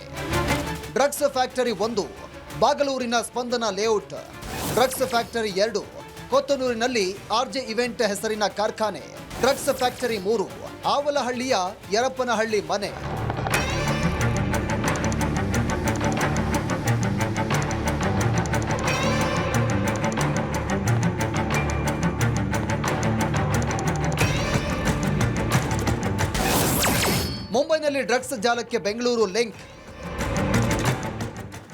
ಡ್ರಗ್ಸ್ ಫ್ಯಾಕ್ಟರಿ 1 ಬಾಗಲೂರಿನ ಸ್ಪಂದನ ಲೇಔಟ್, ಡ್ರಗ್ಸ್ ಫ್ಯಾಕ್ಟರಿ 2 ಕೊತ್ತನೂರಿನಲ್ಲಿ ಆರ್ಜೆ ಇವೆಂಟ್ ಹೆಸರಿನ ಕಾರ್ಖಾನೆ, ಡ್ರಗ್ಸ್ ಫ್ಯಾಕ್ಟರಿ 3 ಆವಲಹಳ್ಳಿಯ ಯರಪ್ಪನಹಳ್ಳಿ ಮನೆ. ಮುಂಬೈನಲ್ಲಿ ಡ್ರಗ್ಸ್ ಜಾಲಕ್ಕೆ ಬೆಂಗಳೂರು ಲಿಂಕ್.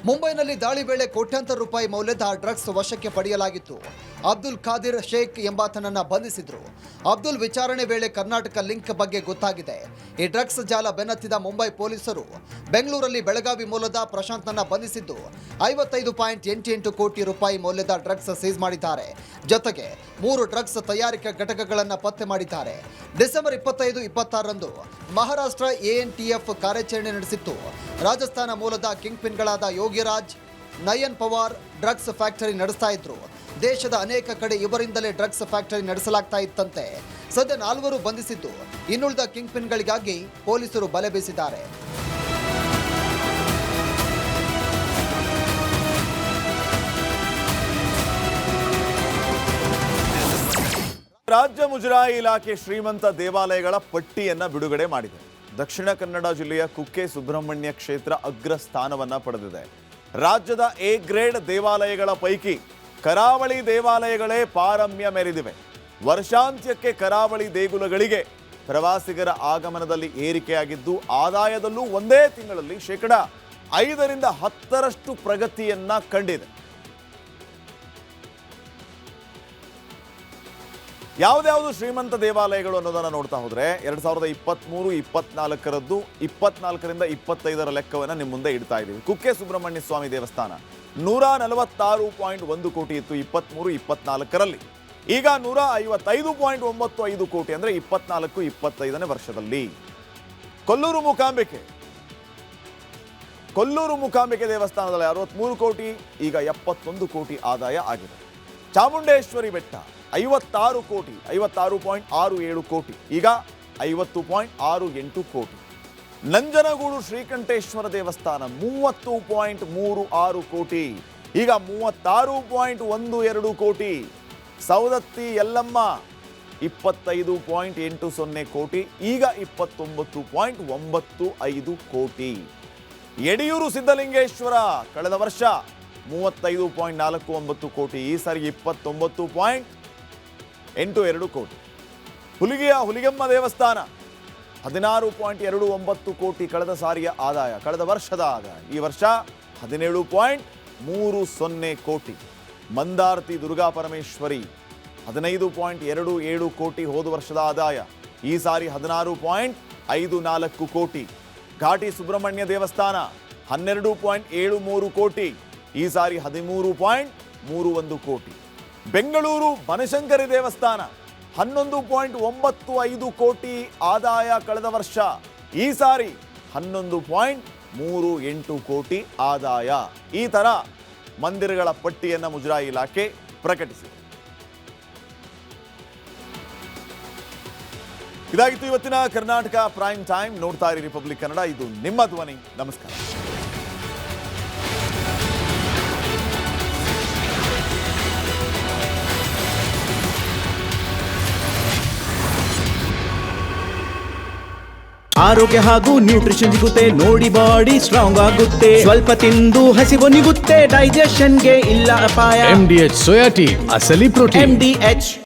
ಮುಂಬೈನಲ್ಲಿ ದಾಳಿ ವೇಳೆ ಕೋಟ್ಯಾಂತರ ರೂಪಾಯಿ ಮೌಲ್ಯದ ಡ್ರಗ್ಸ್ ವಶಕ್ಕೆ ಪಡೆಯಲಾಗಿತ್ತು. ಅಬ್ದುಲ್ ಖಾದಿರ್ ಶೇಖ್ ಎಂಬಾತನನ್ನ ಬಂಧಿಸಿದ್ರು. ಅಬ್ದುಲ್ ವಿಚಾರಣೆ ವೇಳೆ ಕರ್ನಾಟಕ ಲಿಂಕ್ ಬಗ್ಗೆ ಗೊತ್ತಾಗಿದೆ. ಈ ಡ್ರಗ್ಸ್ ಜಾಲ ಬೆನ್ನತ್ತಿದ ಮುಂಬೈ ಪೊಲೀಸರು ಬೆಂಗಳೂರಲ್ಲಿ ಬೆಳಗಾವಿ ಮೂಲದ ಪ್ರಶಾಂತ್ನನ್ನ ಬಂಧಿಸಿದ್ದು 55.88 ಕೋಟಿ ರೂಪಾಯಿ ಮೌಲ್ಯದ ಡ್ರಗ್ಸ್ ಸೀಸ್ ಮಾಡಿದ್ದಾರೆ. ಜೊತೆಗೆ 3 ಡ್ರಗ್ಸ್ ತಯಾರಿಕಾ ಘಟಕಗಳನ್ನು ಪತ್ತೆ ಮಾಡಿದ್ದಾರೆ. ಡಿಸೆಂಬರ್ 25-26ರಂದು ಮಹಾರಾಷ್ಟ್ರ ANTF ಕಾರ್ಯಾಚರಣೆ ನಡೆಸಿತ್ತು. ರಾಜಸ್ಥಾನ ಮೂಲದ ಕಿಂಗ್ ಪಿನ್ಗಳಾದ ಯೋಗಿರಾಜ್, ನಯನ್ ಪವಾರ್ ಡ್ರಗ್ಸ್ ಫ್ಯಾಕ್ಟರಿ ನಡೆಸ್ತಾ ಇದ್ರು. ದೇಶದ ಅನೇಕ ಕಡೆ ಇವರಿಂದಲೇ ಡ್ರಗ್ಸ್ ಫ್ಯಾಕ್ಟರಿ ನಡೆಸಲಾಗ್ತಾ ಇತ್ತಂತೆ. ಸದ್ಯ 4 ಬಂಧಿಸಿದ್ದು ಇನ್ನುಳಿದ ಕಿಂಗ್ ಪಿನ್ಗಳಿಗಾಗಿ ಪೊಲೀಸರು ಬಲೆ ಬೀಸಿದ್ದಾರೆ. ರಾಜ್ಯ ಮುಜರಾಯಿ ಇಲಾಖೆ ಶ್ರೀಮಂತ ದೇವಾಲಯಗಳ ಪಟ್ಟಿಯನ್ನ ಬಿಡುಗಡೆ ಮಾಡಿದೆ. ದಕ್ಷಿಣ ಕನ್ನಡ ಜಿಲ್ಲೆಯ ಕುಕ್ಕೆ ಸುಬ್ರಹ್ಮಣ್ಯ ಕ್ಷೇತ್ರ ಅಗ್ರ ಸ್ಥಾನವನ್ನ ಪಡೆದಿದೆ. ರಾಜ್ಯದ ಎ ಗ್ರೇಡ್ ದೇವಾಲಯಗಳ ಪೈಕಿ ಕರಾವಳಿ ದೇವಾಲಯಗಳೇ ಪಾರಮ್ಯ ಮೆರೆದಿವೆ. ವರ್ಷಾಂತ್ಯಕ್ಕೆ ಕರಾವಳಿ ದೇಗುಲಗಳಿಗೆ ಪ್ರವಾಸಿಗರ ಆಗಮನದಲ್ಲಿ ಏರಿಕೆಯಾಗಿದ್ದು, ಆದಾಯದಲ್ಲೂ ಒಂದೇ ತಿಂಗಳಲ್ಲಿ 5-10% ಪ್ರಗತಿಯನ್ನ ಕಂಡಿದೆ. ಯಾವ್ದಾವುದು ಶ್ರೀಮಂತ ದೇವಾಲಯಗಳು ಅನ್ನೋದನ್ನ ನೋಡ್ತಾ ಹೋದ್ರೆ 2023-24ರದ್ದು 24ರಿಂದ 25ರ ಲೆಕ್ಕವನ್ನ ನಿಮ್ಮ ಮುಂದೆ ಇಡ್ತಾ ಇದ್ದೀವಿ. ಕುಕ್ಕೆ ಸುಬ್ರಹ್ಮಣ್ಯ ಸ್ವಾಮಿ ದೇವಸ್ಥಾನ 146.1 ಕೋಟಿ ಇತ್ತು 23-24ರಲ್ಲಿ. ಈಗ 155.95 ಕೋಟಿ ಅಂದ್ರೆ 24-25ನೇ ವರ್ಷದಲ್ಲಿ. ಕೊಲ್ಲೂರು ಮೂಕಾಂಬಿಕೆ ದೇವಸ್ಥಾನದಲ್ಲಿ 63 ಕೋಟಿ, ಈಗ 71 ಕೋಟಿ ಆದಾಯ ಆಗಿದೆ. ಚಾಮುಂಡೇಶ್ವರಿ ಬೆಟ್ಟ 56 ಕೋಟಿ, 56.67 ಕೋಟಿ, ಈಗ 50.68 ಕೋಟಿ. ನಂಜನಗೂಡು ಶ್ರೀಕಂಠೇಶ್ವರ ದೇವಸ್ಥಾನ 30.36 ಕೋಟಿ, ಈಗ 36.12 ಕೋಟಿ. ಸೌದತ್ತಿ ಯಲ್ಲಮ್ಮ 25.80 ಕೋಟಿ, ಈಗ 29.95 ಕೋಟಿ. ಯಡಿಯೂರು ಸಿದ್ಧಲಿಂಗೇಶ್ವರ ಕಳೆದ ವರ್ಷ 35.49 ಕೋಟಿ, ಈ ಸಾರಿ 29.82 ಕೋಟಿ. ಹುಲಿಗೆಮ್ಮ ದೇವಸ್ಥಾನ 16.29 ಕೋಟಿ ಕಳೆದ ಸಾರಿಯ ಆದಾಯ, ಕಳೆದ ವರ್ಷದ ಆದಾಯ. ಈ ವರ್ಷ 17.30 ಕೋಟಿ. ಮಂದಾರ್ತಿ ದುರ್ಗಾ ಪರಮೇಶ್ವರಿ 15.27 ಕೋಟಿ ಹೋದ ವರ್ಷದ ಆದಾಯ, ಈ ಸಾರಿ 16.54 ಕೋಟಿ. ಘಾಟಿ ಸುಬ್ರಹ್ಮಣ್ಯ ದೇವಸ್ಥಾನ 12.73 ಕೋಟಿ, ಈ ಸಾರಿ 13.31 ಕೋಟಿ. ಬೆಂಗಳೂರು ಬನಶಂಕರಿ ದೇವಸ್ಥಾನ 11.95 ಕೋಟಿ ಆದಾಯ ಕಳೆದ ವರ್ಷ, ಈ ಸಾರಿ 11.38 ಕೋಟಿ ಆದಾಯ. ಈ ತರ ಮಂದಿರಗಳ ಪಟ್ಟಿಯನ್ನು ಮುಜರಾಯಿ ಇಲಾಖೆ ಪ್ರಕಟಿಸಿದೆ. ಇದಾಗಿತ್ತು ಇವತ್ತಿನ ಕರ್ನಾಟಕ ಪ್ರೈಮ್ ಟೈಮ್. ನೋಡ್ತಾ ಇರಿ ರಿಪಬ್ಲಿಕ್ ಕನ್ನಡ, ಇದು ನಿಮ್ಮ ಧ್ವನಿ. ನಮಸ್ಕಾರ. ಆರೋಗ್ಯ ಹಾಗೂ ನ್ಯೂಟ್ರಿಷನ್ ಸಿಗುತ್ತೆ, ನೋಡಿ ಬಾಡಿ ಸ್ಟ್ರಾಂಗ್ ಆಗುತ್ತೆ. ಸ್ವಲ್ಪ ತಿಂದು ಹಸಿವು ನಿಗುತ್ತೆ, ಡೈಜೆಷನ್ಗೆ ಇಲ್ಲ ಅಪಾಯ. MDH ಸೋಯಾ ಟೀ, ಅಸಲಿ ಪ್ರೋಟೀನ್. MDH